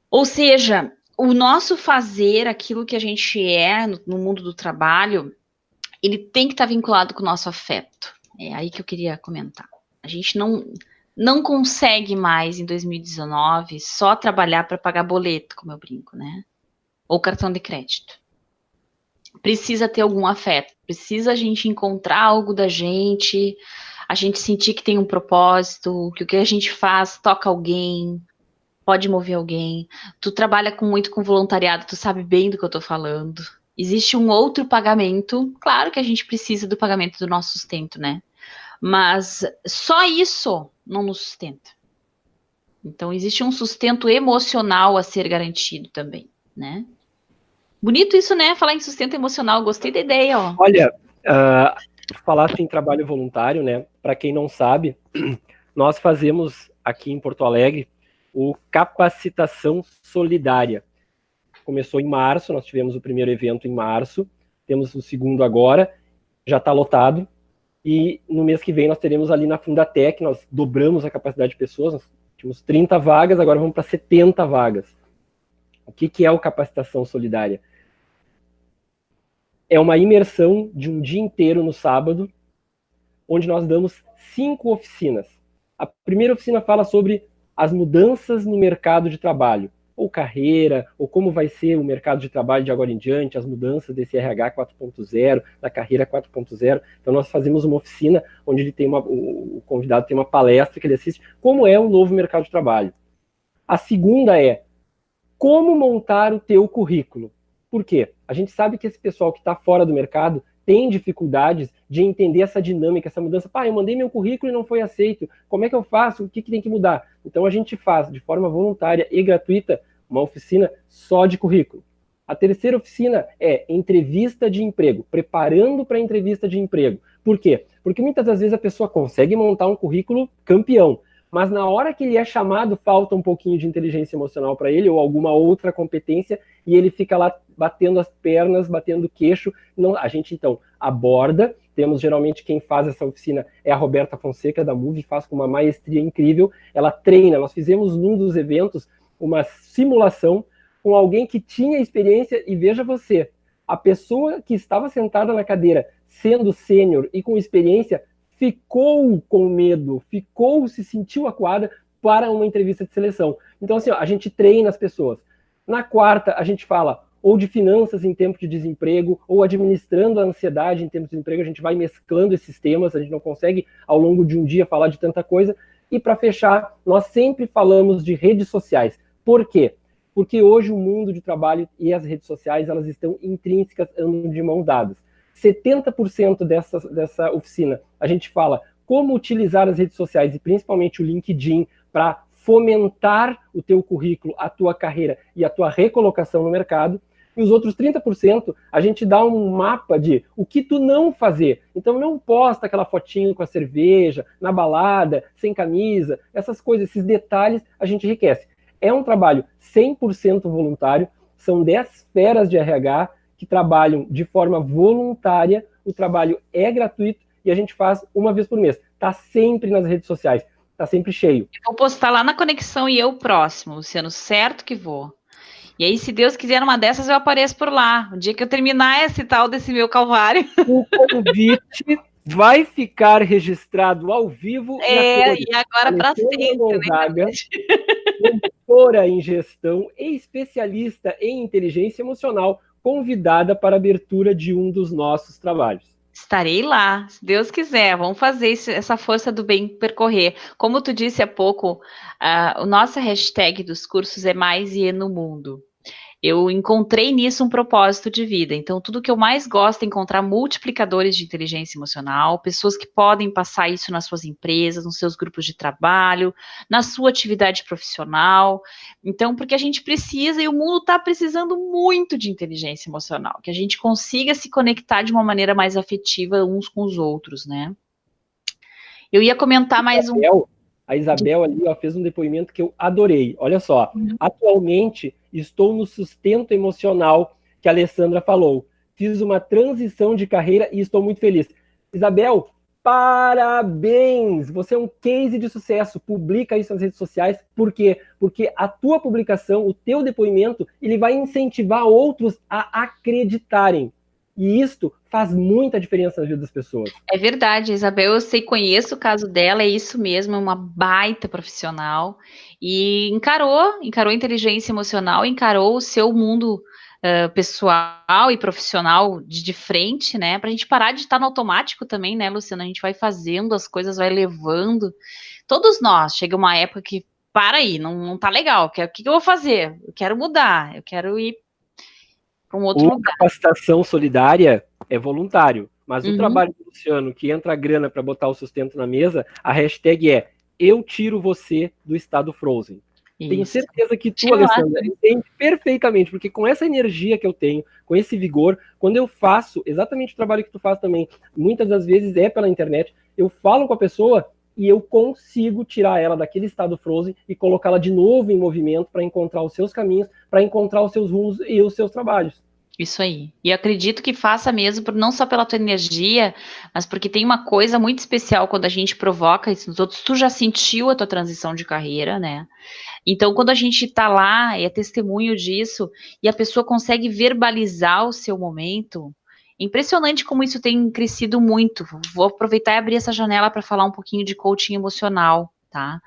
Ou seja, o nosso fazer, aquilo que a gente é no mundo do trabalho, ele tem que estar vinculado com o nosso afeto. É aí que eu queria comentar. A gente não consegue mais, em 2019, só trabalhar para pagar boleto, como eu brinco, né? Ou cartão de crédito. Precisa ter algum afeto, precisa a gente encontrar algo da gente, a gente sentir que tem um propósito, que o que a gente faz toca alguém, pode mover alguém. Tu trabalha muito com voluntariado, tu sabe bem do que eu tô falando. Existe um outro pagamento, claro que a gente precisa do pagamento do nosso sustento, né? Mas só isso não nos sustenta. Então existe um sustento emocional a ser garantido também, né? Bonito isso, né? Falar em sustento emocional, gostei da ideia, ó. Olha, falaste em trabalho voluntário, né? Para quem não sabe, nós fazemos aqui em Porto Alegre o Capacitação Solidária. Começou em março, nós tivemos o primeiro evento em março, temos o segundo agora, já está lotado, e no mês que vem nós teremos ali na Fundatec, nós dobramos a capacidade de pessoas, nós tínhamos 30 vagas, agora vamos para 70 vagas. O que é o Capacitação Solidária? É uma imersão de um dia inteiro no sábado, onde nós damos 5 oficinas. A primeira oficina fala sobre as mudanças no mercado de trabalho, ou carreira, ou como vai ser o mercado de trabalho de agora em diante, as mudanças desse RH 4.0, da carreira 4.0. Então nós fazemos uma oficina onde ele tem o convidado tem uma palestra que ele assiste, como é o novo mercado de trabalho. A segunda é como montar o teu currículo. Por quê? A gente sabe que esse pessoal que está fora do mercado tem dificuldades de entender essa dinâmica, essa mudança. Pá, eu mandei meu currículo e não foi aceito. Como é que eu faço? O que tem que mudar? Então a gente faz de forma voluntária e gratuita uma oficina só de currículo. A terceira oficina é entrevista de emprego, preparando para a entrevista de emprego. Por quê? Porque muitas das vezes a pessoa consegue montar um currículo campeão, mas na hora que ele é chamado, falta um pouquinho de inteligência emocional para ele, ou alguma outra competência, e ele fica lá batendo as pernas, batendo o queixo. Não, a gente, então, aborda. Temos, geralmente, quem faz essa oficina é a Roberta Fonseca, da MUV, faz com uma maestria incrível. Ela treina. Nós fizemos, num dos eventos, uma simulação com alguém que tinha experiência, e veja você, a pessoa que estava sentada na cadeira, sendo sênior e com experiência, ficou com medo, se sentiu acuada para uma entrevista de seleção. Então, assim, ó, a gente treina as pessoas. Na quarta, a gente fala ou de finanças em tempo de desemprego, ou administrando a ansiedade em tempo de desemprego. A gente vai mesclando esses temas, a gente não consegue, ao longo de um dia, falar de tanta coisa. E, para fechar, nós sempre falamos de redes sociais. Por quê? Porque hoje o mundo de trabalho e as redes sociais, elas estão intrínsecas, andam de mão dadas. 70% dessa oficina, a gente fala como utilizar as redes sociais e principalmente o LinkedIn para fomentar o teu currículo, a tua carreira e a tua recolocação no mercado. E os outros 30%, a gente dá um mapa de o que tu não fazer. Então não posta aquela fotinho com a cerveja, na balada, sem camisa, essas coisas, esses detalhes a gente enriquece. É um trabalho 100% voluntário, são 10 feras de RH, que trabalham de forma voluntária, o trabalho é gratuito e a gente faz uma vez por mês. Está sempre nas redes sociais, está sempre cheio. Eu vou postar lá na Conexão e eu próximo, Luciano, certo que vou. E aí, se Deus quiser, numa dessas eu apareço por lá. O dia que eu terminar esse tal desse meu calvário. O convite vai ficar registrado ao vivo. E agora para sempre. Gonzaga, Né? doutora em gestão e especialista em inteligência emocional, convidada para a abertura de um dos nossos trabalhos. Estarei lá, se Deus quiser. Vamos fazer essa força do bem percorrer. Como tu disse há pouco, a nossa hashtag dos cursos é mais IE no mundo. Eu encontrei nisso um propósito de vida. Então, tudo que eu mais gosto é encontrar multiplicadores de inteligência emocional, pessoas que podem passar isso nas suas empresas, nos seus grupos de trabalho, na sua atividade profissional. Então, porque a gente precisa, e o mundo está precisando muito de inteligência emocional, que a gente consiga se conectar de uma maneira mais afetiva uns com os outros, né? Eu ia comentar mais um. A Isabel ali, ó, fez um depoimento que eu adorei. Olha só, atualmente estou no sustento emocional que a Alessandra falou. Fiz uma transição de carreira e estou muito feliz. Isabel, parabéns! Você é um case de sucesso. Publica isso nas redes sociais. Por quê? Porque a tua publicação, o teu depoimento, ele vai incentivar outros a acreditarem. E isto faz muita diferença na vida das pessoas. É verdade, Isabel, eu conheço o caso dela, é isso mesmo, é uma baita profissional, e encarou a inteligência emocional, encarou o seu mundo pessoal e profissional de frente, né, pra gente parar de estar no automático também, né, Luciana, a gente vai fazendo as coisas, vai levando, todos nós, chega uma época que, para aí, não tá legal, o que eu vou fazer? Eu quero mudar, eu quero ir para um outro lugar. Capacitação solidária é voluntário, mas o trabalho do Luciano, que entra a grana para botar o sustento na mesa, a hashtag é eu tiro você do estado frozen. Isso. Tenho certeza que tu, Alessandra, entende perfeitamente, porque com essa energia que eu tenho, com esse vigor, quando eu faço exatamente o trabalho que tu faz também, muitas das vezes é pela internet, eu falo com a pessoa e eu consigo tirar ela daquele estado frozen e colocá-la de novo em movimento para encontrar os seus caminhos, para encontrar os seus rumos e os seus trabalhos. Isso aí. E acredito que faça mesmo, não só pela tua energia, mas porque tem uma coisa muito especial quando a gente provoca isso nos outros. Tu já sentiu a tua transição de carreira, né? Então, quando a gente tá lá, é testemunho disso, e a pessoa consegue verbalizar o seu momento, é impressionante como isso tem crescido muito. Vou aproveitar e abrir essa janela para falar um pouquinho de coaching emocional, tá?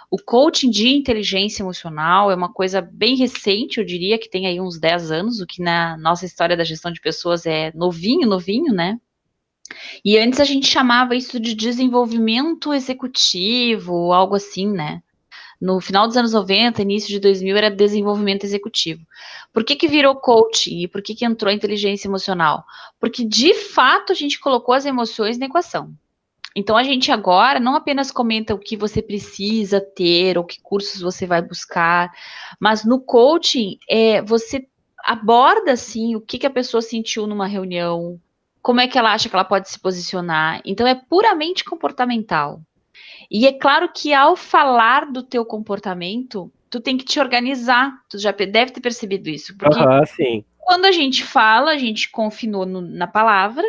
O coaching de inteligência emocional é uma coisa bem recente, eu diria que tem aí uns 10 anos, o que na nossa história da gestão de pessoas é novinho, né? E antes a gente chamava isso de desenvolvimento executivo, algo assim, né? No final dos anos 90, início de 2000, era desenvolvimento executivo. Por que virou coaching e por que entrou a inteligência emocional? Porque, de fato, a gente colocou as emoções na equação. Então, a gente agora não apenas comenta o que você precisa ter, ou que cursos você vai buscar, mas no coaching, você aborda, assim, o que a pessoa sentiu numa reunião, como é que ela acha que ela pode se posicionar. Então, é puramente comportamental. E é claro que ao falar do teu comportamento, tu tem que te organizar. Tu já deve ter percebido isso. Porque sim. Quando a gente fala, a gente confinou na palavra,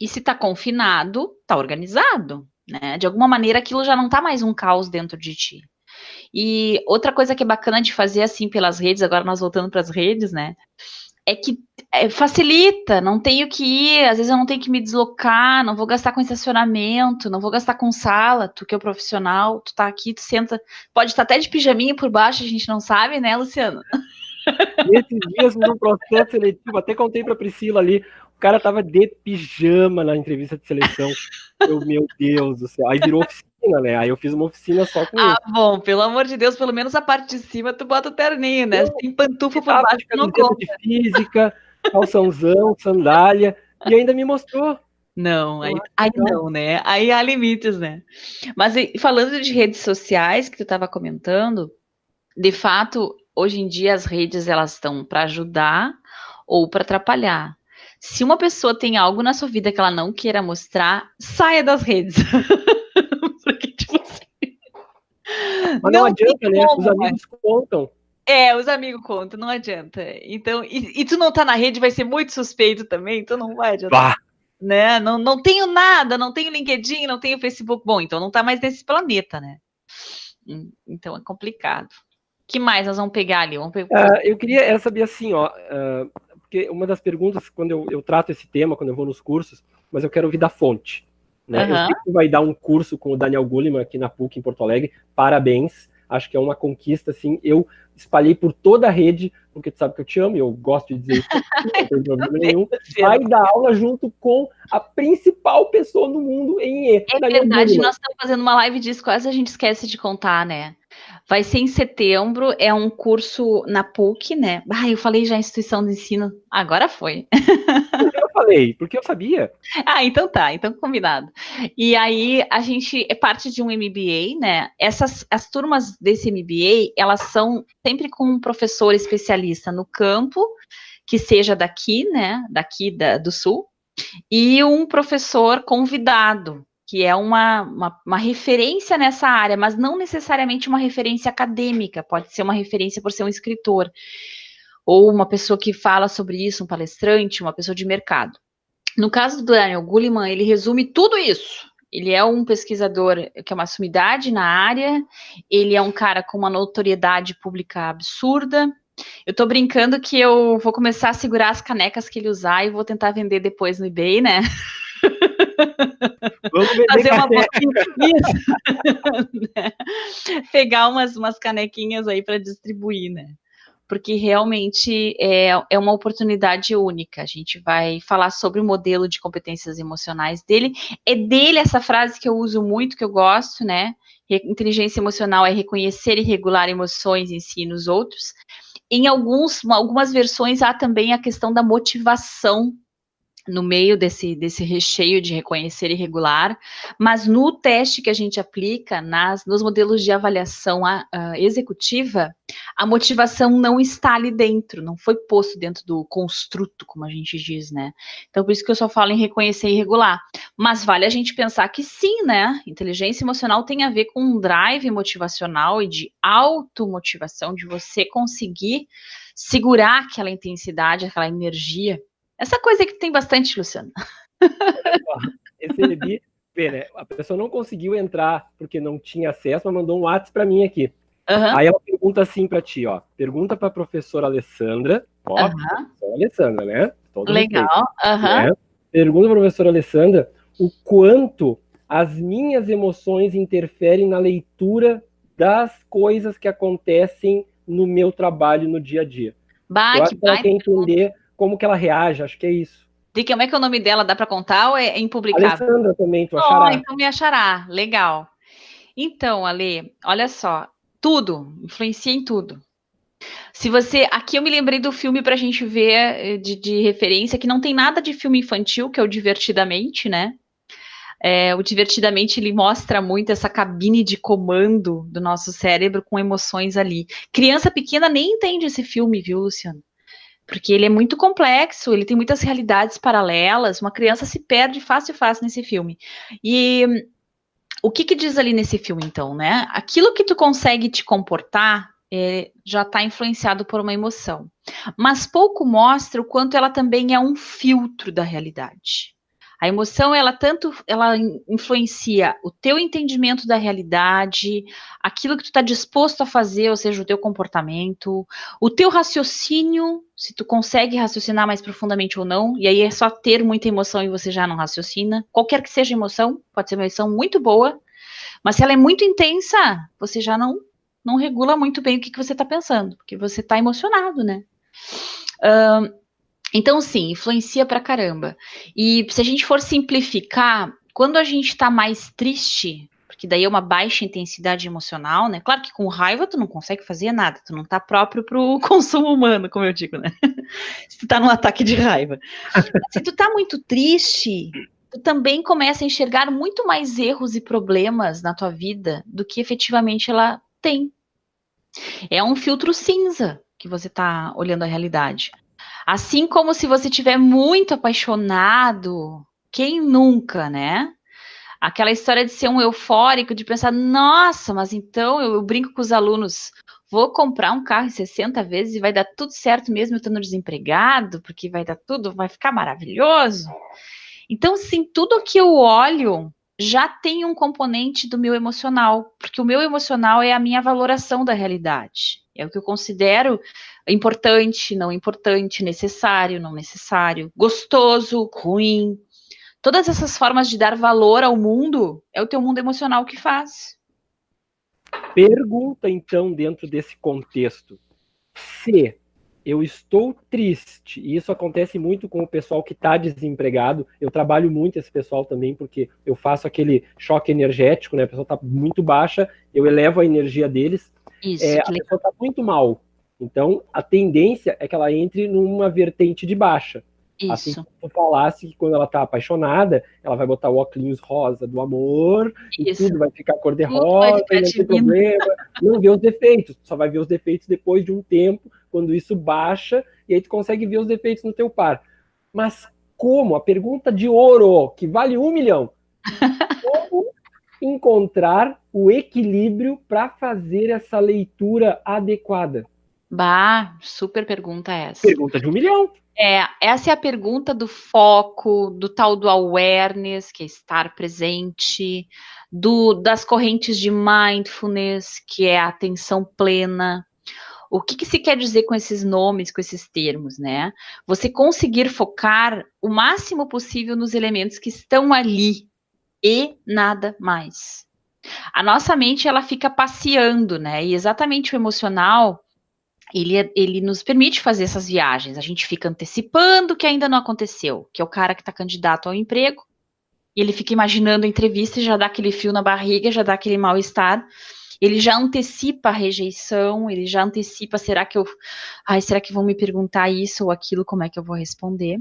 e se tá confinado, tá organizado, né? De alguma maneira aquilo já não tá mais um caos dentro de ti. E outra coisa que é bacana de fazer assim pelas redes, agora nós voltando para as redes, né? É que facilita, não tenho que ir, às vezes eu não tenho que me deslocar, não vou gastar com estacionamento, não vou gastar com sala, tu que é o profissional, tu tá aqui, tu senta, pode estar até de pijaminha por baixo, a gente não sabe, né, Luciano? Nesses dias, no processo seletivo, até contei pra Priscila ali, o cara tava de pijama na entrevista de seleção. Meu Deus do céu. Aí virou oficina, né? Aí eu fiz uma oficina só com isso. Bom, pelo amor de Deus, pelo menos a parte de cima tu bota o terninho, né? Tem pantufa por baixo, de camiseta de física, calçãozão, sandália, e ainda me mostrou. Não, aí não, né? Aí há limites, né? Mas falando de redes sociais que tu estava comentando, de fato, hoje em dia as redes elas estão para ajudar ou para atrapalhar. Se uma pessoa tem algo na sua vida que ela não queira mostrar, saia das redes. Porque, tipo assim, mas não adianta, né? Os amigos contam. Os amigos contam, não adianta. Então, e tu não tá na rede, vai ser muito suspeito também, tu não vai adiantar. Né? Não tenho nada, não tenho LinkedIn, não tenho Facebook. Bom, então não tá mais nesse planeta, né? Então é complicado. O que mais nós vamos pegar ali? Eu queria saber assim, ó, porque uma das perguntas, quando eu trato esse tema, quando eu vou nos cursos, mas eu quero ouvir da fonte. Né? Eu sei que tu vai dar um curso com o Daniel Goleman aqui na PUC, em Porto Alegre, parabéns. acho que é uma conquista, assim, eu espalhei por toda a rede, porque tu sabe que eu te amo, e eu gosto de dizer isso, não tem problema nenhum, vai dar aula junto com a principal pessoa no mundo em IE. É verdade, nós estamos fazendo uma live disso, quase a gente esquece de contar, né? Vai ser em setembro, é um curso na PUC, né? Eu falei já instituição de ensino, agora foi. Eu falei, porque eu sabia. Então tá, então combinado. E aí a gente é parte de um MBA, né? As turmas desse MBA, elas são sempre com um professor especialista no campo, que seja daqui, né? Do Sul, e um professor convidado, que é uma referência nessa área, mas não necessariamente uma referência acadêmica, pode ser uma referência por ser um escritor, ou uma pessoa que fala sobre isso, um palestrante, uma pessoa de mercado. No caso do Daniel Goleman, ele resume tudo isso. Ele é um pesquisador que é uma sumidade na área, ele é um cara com uma notoriedade pública absurda. Eu tô brincando que eu vou começar a segurar as canecas que ele usar e vou tentar vender depois no eBay, né? Vamos vender fazer uma né? Pegar umas canequinhas aí para distribuir, né? Porque realmente é uma oportunidade única. A gente vai falar sobre o modelo de competências emocionais dele. É dele essa frase que eu uso muito, que eu gosto, né? Inteligência emocional é reconhecer e regular emoções em si e nos outros. Em algumas versões há também a questão da motivação no meio desse recheio de reconhecer e regular, mas no teste que a gente aplica nos modelos de avaliação executiva, a motivação não está ali dentro, não foi posto dentro do construto, como a gente diz, né? Então, por isso que eu só falo em reconhecer e regular. Mas vale a gente pensar que sim, né? Inteligência emocional tem a ver com um drive motivacional e de automotivação, de você conseguir segurar aquela intensidade, aquela energia. Essa coisa que tem bastante, Luciano. Recebi, né? A pessoa não conseguiu entrar porque não tinha acesso, mas mandou um WhatsApp para mim aqui. Aí ela pergunta assim para ti, ó. Pergunta para a professora Alessandra, professora Alessandra, né? Todo legal. Respeito, né? Pergunta para a professora Alessandra o quanto as minhas emoções interferem na leitura das coisas que acontecem no meu trabalho no dia a dia. Eu acho que ela quer entender como que ela reage, acho que é isso. De como é que é o nome dela? Dá para contar ou é impublicável? Alessandra também, tu achará. Então me achará. Legal. Então, Ale, olha só. Tudo, influencia em tudo. Se você... Aqui eu me lembrei do filme pra gente ver de referência, que não tem nada de filme infantil, que é o Divertidamente, né? O Divertidamente, ele mostra muito essa cabine de comando do nosso cérebro com emoções ali. Criança pequena nem entende esse filme, viu, Luciano? Porque ele é muito complexo, ele tem muitas realidades paralelas, uma criança se perde fácil nesse filme. E o que diz ali nesse filme, então, né? Aquilo que tu consegue te comportar já está influenciado por uma emoção. Mas pouco mostra o quanto ela também é um filtro da realidade. A emoção, ela influencia o teu entendimento da realidade, aquilo que tu está disposto a fazer, ou seja, o teu comportamento, o teu raciocínio, se tu consegue raciocinar mais profundamente ou não, e aí é só ter muita emoção e você já não raciocina. Qualquer que seja a emoção, pode ser uma emoção muito boa, mas se ela é muito intensa, você já não regula muito bem o que você está pensando, porque você está emocionado, né? Então, sim, influencia pra caramba. E se a gente for simplificar, quando a gente tá mais triste, porque daí é uma baixa intensidade emocional, né? Claro que com raiva tu não consegue fazer nada, tu não tá próprio pro consumo humano, como eu digo, né? Se tu tá num ataque de raiva. Se tu tá muito triste, tu também começa a enxergar muito mais erros e problemas na tua vida do que efetivamente ela tem. É um filtro cinza que você tá olhando a realidade. Assim como se você estiver muito apaixonado, quem nunca, né? Aquela história de ser um eufórico, de pensar, nossa, mas então eu brinco com os alunos, vou comprar um carro em 60 vezes e vai dar tudo certo mesmo eu estando desempregado, porque vai dar tudo, vai ficar maravilhoso. Então, sim, tudo que eu olho já tem um componente do meu emocional, porque o meu emocional é a minha valoração da realidade. É o que eu considero importante, não importante, necessário, não necessário, gostoso, ruim. Todas essas formas de dar valor ao mundo é o teu mundo emocional que faz. Pergunta, então, dentro desse contexto, se eu estou triste, e isso acontece muito com o pessoal que está desempregado, eu trabalho muito esse pessoal também, porque eu faço aquele choque energético, né? A pessoa está muito baixa, eu elevo a energia deles, Isso, a pessoa está muito mal. Então, a tendência é que ela entre numa vertente de baixa. Assim isso, como tu falasse que quando ela está apaixonada, ela vai botar o óculos rosa do amor, e isso. tudo vai ficar Tudo vai cor-de-rosa, ficar e não tem divino. problema, não vê os defeitos, só vai ver os defeitos depois de um tempo, quando isso baixa, e aí tu consegue ver os defeitos no teu par. Mas como? A pergunta de ouro, que vale 1 milhão. Como encontrar o equilíbrio para fazer essa leitura adequada? Bah, super pergunta essa. Pergunta de 1 milhão. Essa é a pergunta do foco, do tal do awareness, que é estar presente, das correntes de mindfulness, que é a atenção plena. O que se quer dizer com esses nomes, com esses termos, né? Você conseguir focar o máximo possível nos elementos que estão ali e nada mais. A nossa mente, ela fica passeando, né? E exatamente o emocional, ele nos permite fazer essas viagens. A gente fica antecipando o que ainda não aconteceu, que é o cara que está candidato ao emprego, e ele fica imaginando a entrevista e já dá aquele frio na barriga, já dá aquele mal-estar. Ele já antecipa a rejeição, ele já antecipa, será que vão me perguntar isso ou aquilo, como é que eu vou responder?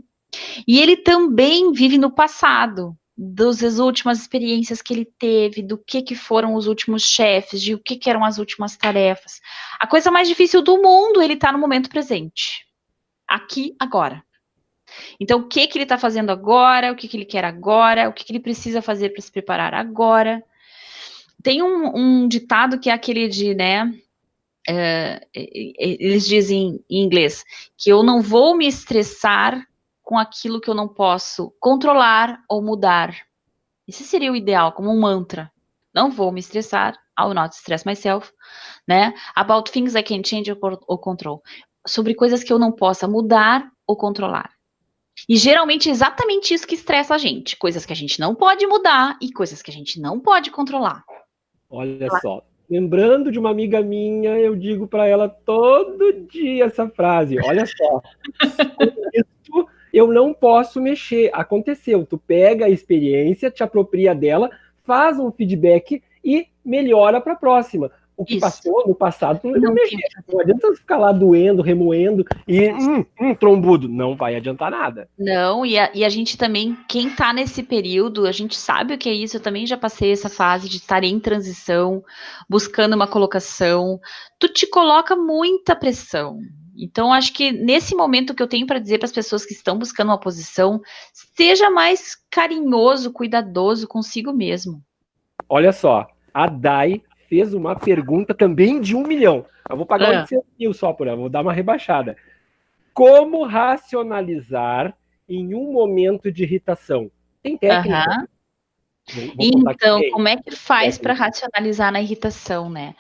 E ele também vive no passado, das últimas experiências que ele teve, do que foram os últimos chefes, de o que eram as últimas tarefas. A coisa mais difícil do mundo, ele está no momento presente. Aqui, agora. Então, o que ele está fazendo agora, o que ele quer agora, o que ele precisa fazer para se preparar agora. Tem um ditado que é aquele de, né, eles dizem em inglês, que eu não vou me estressar com aquilo que eu não posso controlar ou mudar. Esse seria o ideal, como um mantra. Não vou me estressar, I will not stress myself, né? About things I can change or control. Sobre coisas que eu não possa mudar ou controlar. E geralmente é exatamente isso que estressa a gente. Coisas que a gente não pode mudar e coisas que a gente não pode controlar. Olha só, lembrando de uma amiga minha, eu digo para ela todo dia essa frase. Olha só, isso eu não posso mexer. Aconteceu, tu pega a experiência, te apropria dela, faz um feedback e melhora para a próxima. O que passou no passado, tu não tem como mexer. Não adianta ficar lá doendo, remoendo e trombudo. Não vai adiantar nada. Não, e a gente também, quem tá nesse período, a gente sabe o que é isso. Eu também já passei essa fase de estar em transição, buscando uma colocação. Tu te coloca muita pressão. Então, acho que nesse momento que eu tenho para dizer para as pessoas que estão buscando uma posição, seja mais carinhoso, cuidadoso consigo mesmo. Olha só, a Dai fez uma pergunta também de 1 milhão. Eu vou pagar 800 mil só por ela, vou dar uma rebaixada. Como racionalizar em um momento de irritação? Tem técnica? Então, como é que faz para racionalizar na irritação, né?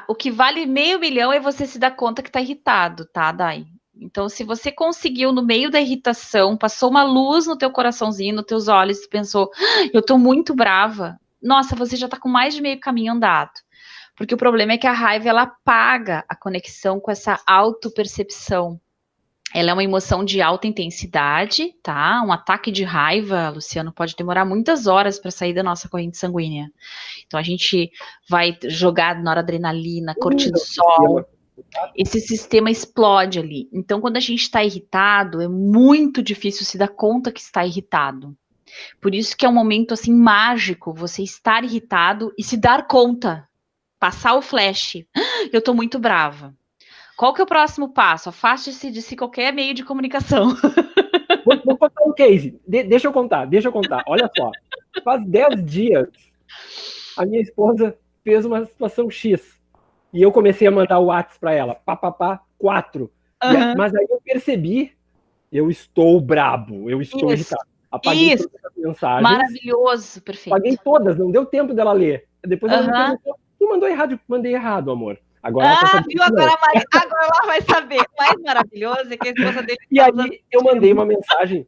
O que vale 500 mil é você se dar conta que está irritado, tá, Dai? Então, se você conseguiu, no meio da irritação, passou uma luz no teu coraçãozinho, nos teus olhos, e pensou, eu estou muito brava. Nossa, você já está com mais de meio caminho andado. Porque o problema é que a raiva, ela apaga a conexão com essa autopercepção. Ela é uma emoção de alta intensidade, tá? Um ataque de raiva, Luciano, pode demorar muitas horas para sair da nossa corrente sanguínea. Então a gente vai jogar noradrenalina, cortisol. Esse sistema explode ali. Então, quando a gente está irritado, é muito difícil se dar conta que está irritado. Por isso que é um momento assim mágico, você estar irritado e se dar conta. Passar o flash. Eu tô muito brava. Qual que é o próximo passo? Afaste-se de si qualquer meio de comunicação. Vou contar um case. Deixa eu contar. Olha só. Faz 10 dias, a minha esposa fez uma situação X. E eu comecei a mandar o WhatsApp para ela. 4. Mas aí eu percebi, eu estou brabo, eu estou irritado. Apaguei todas as mensagens. Maravilhoso, perfeito. Apaguei todas, não deu tempo dela ler. Depois ela me perguntou, tu mandou errado? Mandei errado, amor. Agora ela viu? Agora ela vai saber. O mais maravilhoso é que a esposa dele... E aí eu mandei uma mensagem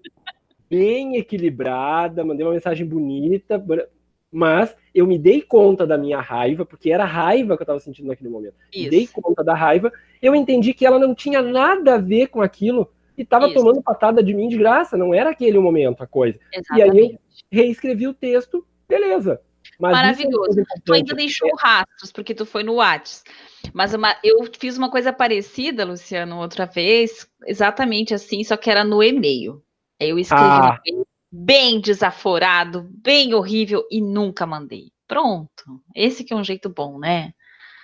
bem equilibrada, mandei uma mensagem bonita, mas eu me dei conta da minha raiva, porque era raiva que eu estava sentindo naquele momento. Me dei conta da raiva, eu entendi que ela não tinha nada a ver com aquilo e estava tomando patada de mim de graça, não era aquele o momento, a coisa. Exatamente. E aí eu reescrevi o texto, beleza. Mas maravilhoso. Tu ainda deixou rastros, porque tu foi no Whats. Mas eu fiz uma coisa parecida, Luciano, outra vez, exatamente assim, só que era no e-mail. Eu escrevi um e-mail bem desaforado, bem horrível e nunca mandei. Pronto. Esse que é um jeito bom, né?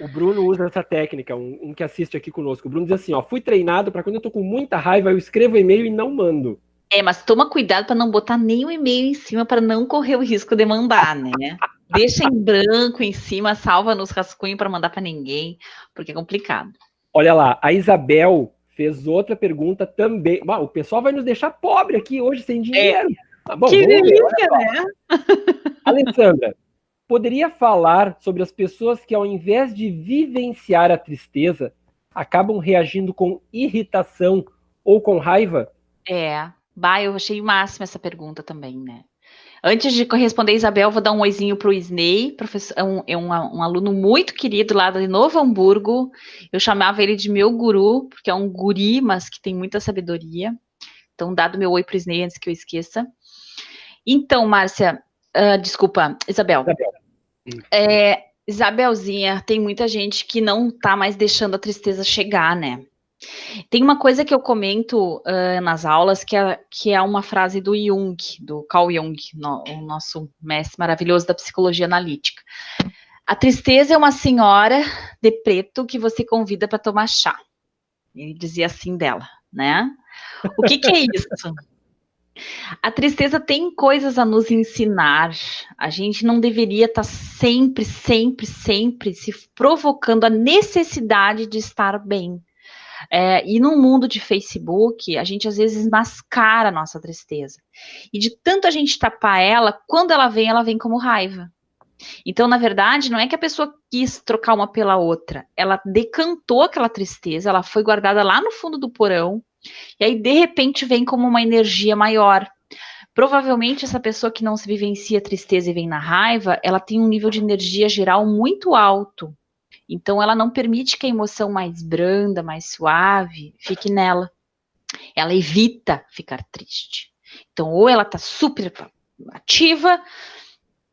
O Bruno usa essa técnica, um que assiste aqui conosco. O Bruno diz assim, ó, fui treinado para quando eu tô com muita raiva, eu escrevo e-mail e não mando. Mas toma cuidado para não botar nem o e-mail em cima para não correr o risco de mandar, né? Deixa em branco em cima, salva nos rascunhos para mandar para ninguém, porque é complicado. Olha lá, a Isabel fez outra pergunta também. O pessoal vai nos deixar pobre aqui hoje, sem dinheiro. Bom, que delícia, né? Alessandra, poderia falar sobre as pessoas que, ao invés de vivenciar a tristeza, acabam reagindo com irritação ou com raiva? Eu achei o máximo essa pergunta também, né? Antes de responder, Isabel, vou dar um oizinho para o Isney, um aluno muito querido lá de Novo Hamburgo. Eu chamava ele de meu guru, porque é um guri, mas que tem muita sabedoria. Então, dado meu oi para o Isney antes que eu esqueça. Então, Márcia, desculpa, Isabel. Isabelzinha, tem muita gente que não está mais deixando a tristeza chegar, né? Tem uma coisa que eu comento nas aulas, que é uma frase do Jung, do Carl Jung, o nosso mestre maravilhoso da psicologia analítica. A tristeza é uma senhora de preto que você convida para tomar chá. Ele dizia assim dela, né? O que é isso? A tristeza tem coisas a nos ensinar. A gente não deveria estar sempre se provocando a necessidade de estar bem. E no mundo de Facebook, a gente às vezes mascara a nossa tristeza. E de tanto a gente tapar ela, quando ela vem como raiva. Então, na verdade, não é que a pessoa quis trocar uma pela outra. Ela decantou aquela tristeza, ela foi guardada lá no fundo do porão, e aí, de repente, vem como uma energia maior. Provavelmente, essa pessoa que não se vivencia tristeza e vem na raiva, ela tem um nível de energia geral muito alto. Então, ela não permite que a emoção mais branda, mais suave, fique nela. Ela evita ficar triste. Então, ou ela tá super ativa,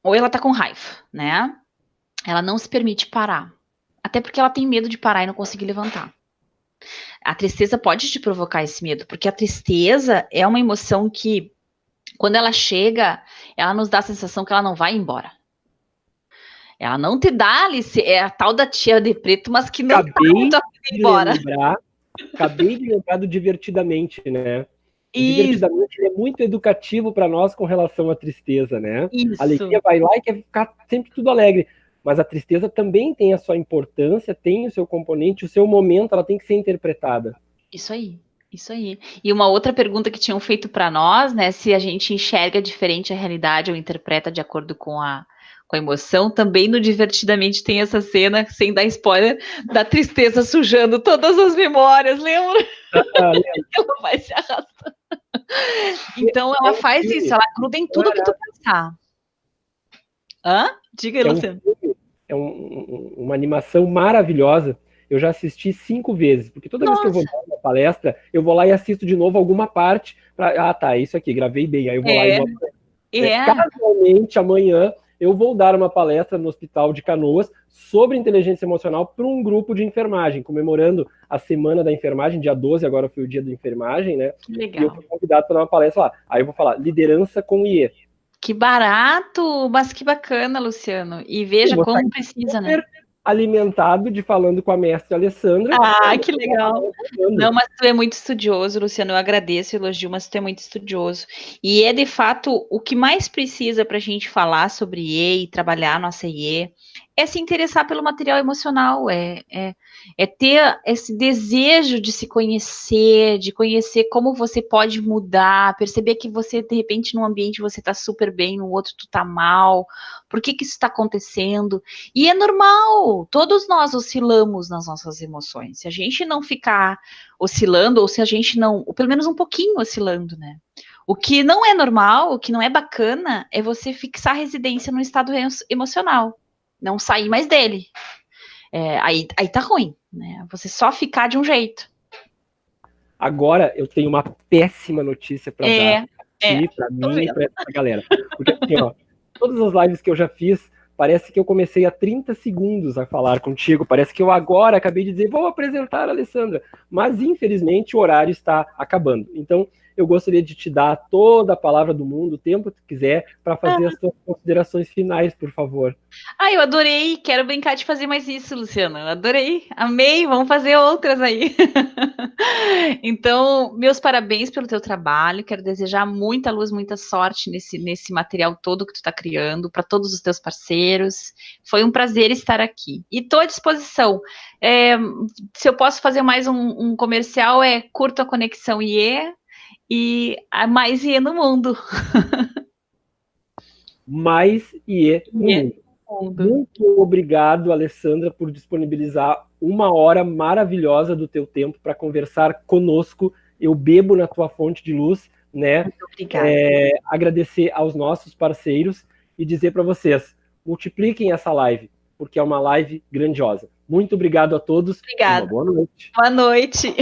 ou ela tá com raiva, né? Ela não se permite parar. Até porque ela tem medo de parar e não conseguir levantar. A tristeza pode te provocar esse medo, porque a tristeza é uma emoção que, quando ela chega, ela nos dá a sensação que ela não vai embora. Ela não te dá, Alice, é a tal da tia de preto, mas que não tá embora. Acabei de lembrar do Divertidamente, né? O Divertidamente é muito educativo para nós com relação à tristeza, né? Isso. A alegria vai lá e quer ficar sempre tudo alegre. Mas a tristeza também tem a sua importância, tem o seu componente, o seu momento, ela tem que ser interpretada. Isso aí. E uma outra pergunta que tinham feito para nós, né? Se a gente enxerga diferente a realidade ou interpreta de acordo com a emoção, também no Divertidamente tem essa cena, sem dar spoiler, da tristeza sujando todas as memórias, lembra? Ela vai se arrastando. Então ela faz isso, ela gruda em tudo que tu pensar. Diga aí, Luciano. É uma animação maravilhosa. Eu já assisti 5 vezes, porque toda vez que eu vou dar uma palestra, eu vou lá e assisto de novo alguma parte. É isso aqui, gravei bem. Aí eu vou lá e vou... Casualmente, amanhã, eu vou dar uma palestra no Hospital de Canoas sobre inteligência emocional para um grupo de enfermagem, comemorando a Semana da Enfermagem, dia 12, agora foi o dia da enfermagem, né? Legal. E eu fui convidado para dar uma palestra lá. Aí eu vou falar liderança com IE. Que barato, mas que bacana, Luciano. E veja como precisa, né? Alimentado de falando com a mestre Alessandra. Que legal. Não, mas tu é muito estudioso, Luciano, eu agradeço o elogio, mas tu é muito estudioso. E é, de fato, o que mais precisa para a gente falar sobre IE e trabalhar a nossa IE é se interessar pelo material emocional, é ter esse desejo de se conhecer, de conhecer como você pode mudar, perceber que você, de repente, num ambiente você está super bem, no outro tu tá mal, por que isso está acontecendo? E é normal, todos nós oscilamos nas nossas emoções. Se a gente não ficar oscilando, ou se a gente não, ou pelo menos um pouquinho oscilando, né? O que não é normal, o que não é bacana, é você fixar a residência no estado emocional, não sair mais dele. Aí tá ruim, né? Você só ficar de um jeito. Agora eu tenho uma péssima notícia para dar para tô mim e vendo. para essa galera. Porque assim, ó, todas as lives que eu já fiz, parece que eu comecei há 30 segundos a falar contigo. Parece que eu agora acabei de dizer, vou apresentar a Alessandra. Mas, infelizmente, o horário está acabando. Então, eu gostaria de te dar toda a palavra do mundo, o tempo que tu quiser, para fazer as tuas considerações finais, por favor. Eu adorei. Quero brincar de fazer mais isso, Luciana. Eu adorei. Amei. Vamos fazer outras aí. Então, meus parabéns pelo teu trabalho. Quero desejar muita luz, muita sorte nesse material todo que tu está criando, para todos os teus parceiros. Foi um prazer estar aqui. E estou à disposição. Se eu posso fazer mais um comercial, curto a Conexão IE e a mais IE no mundo. Mais IE no mundo. Muito obrigado, Alessandra, por disponibilizar uma hora maravilhosa do teu tempo para conversar conosco. Eu bebo na tua fonte de luz, né? Muito obrigada. Agradecer aos nossos parceiros e dizer para vocês, multipliquem essa live, porque é uma live grandiosa. Muito obrigado a todos. Obrigada. Uma boa noite. Boa noite.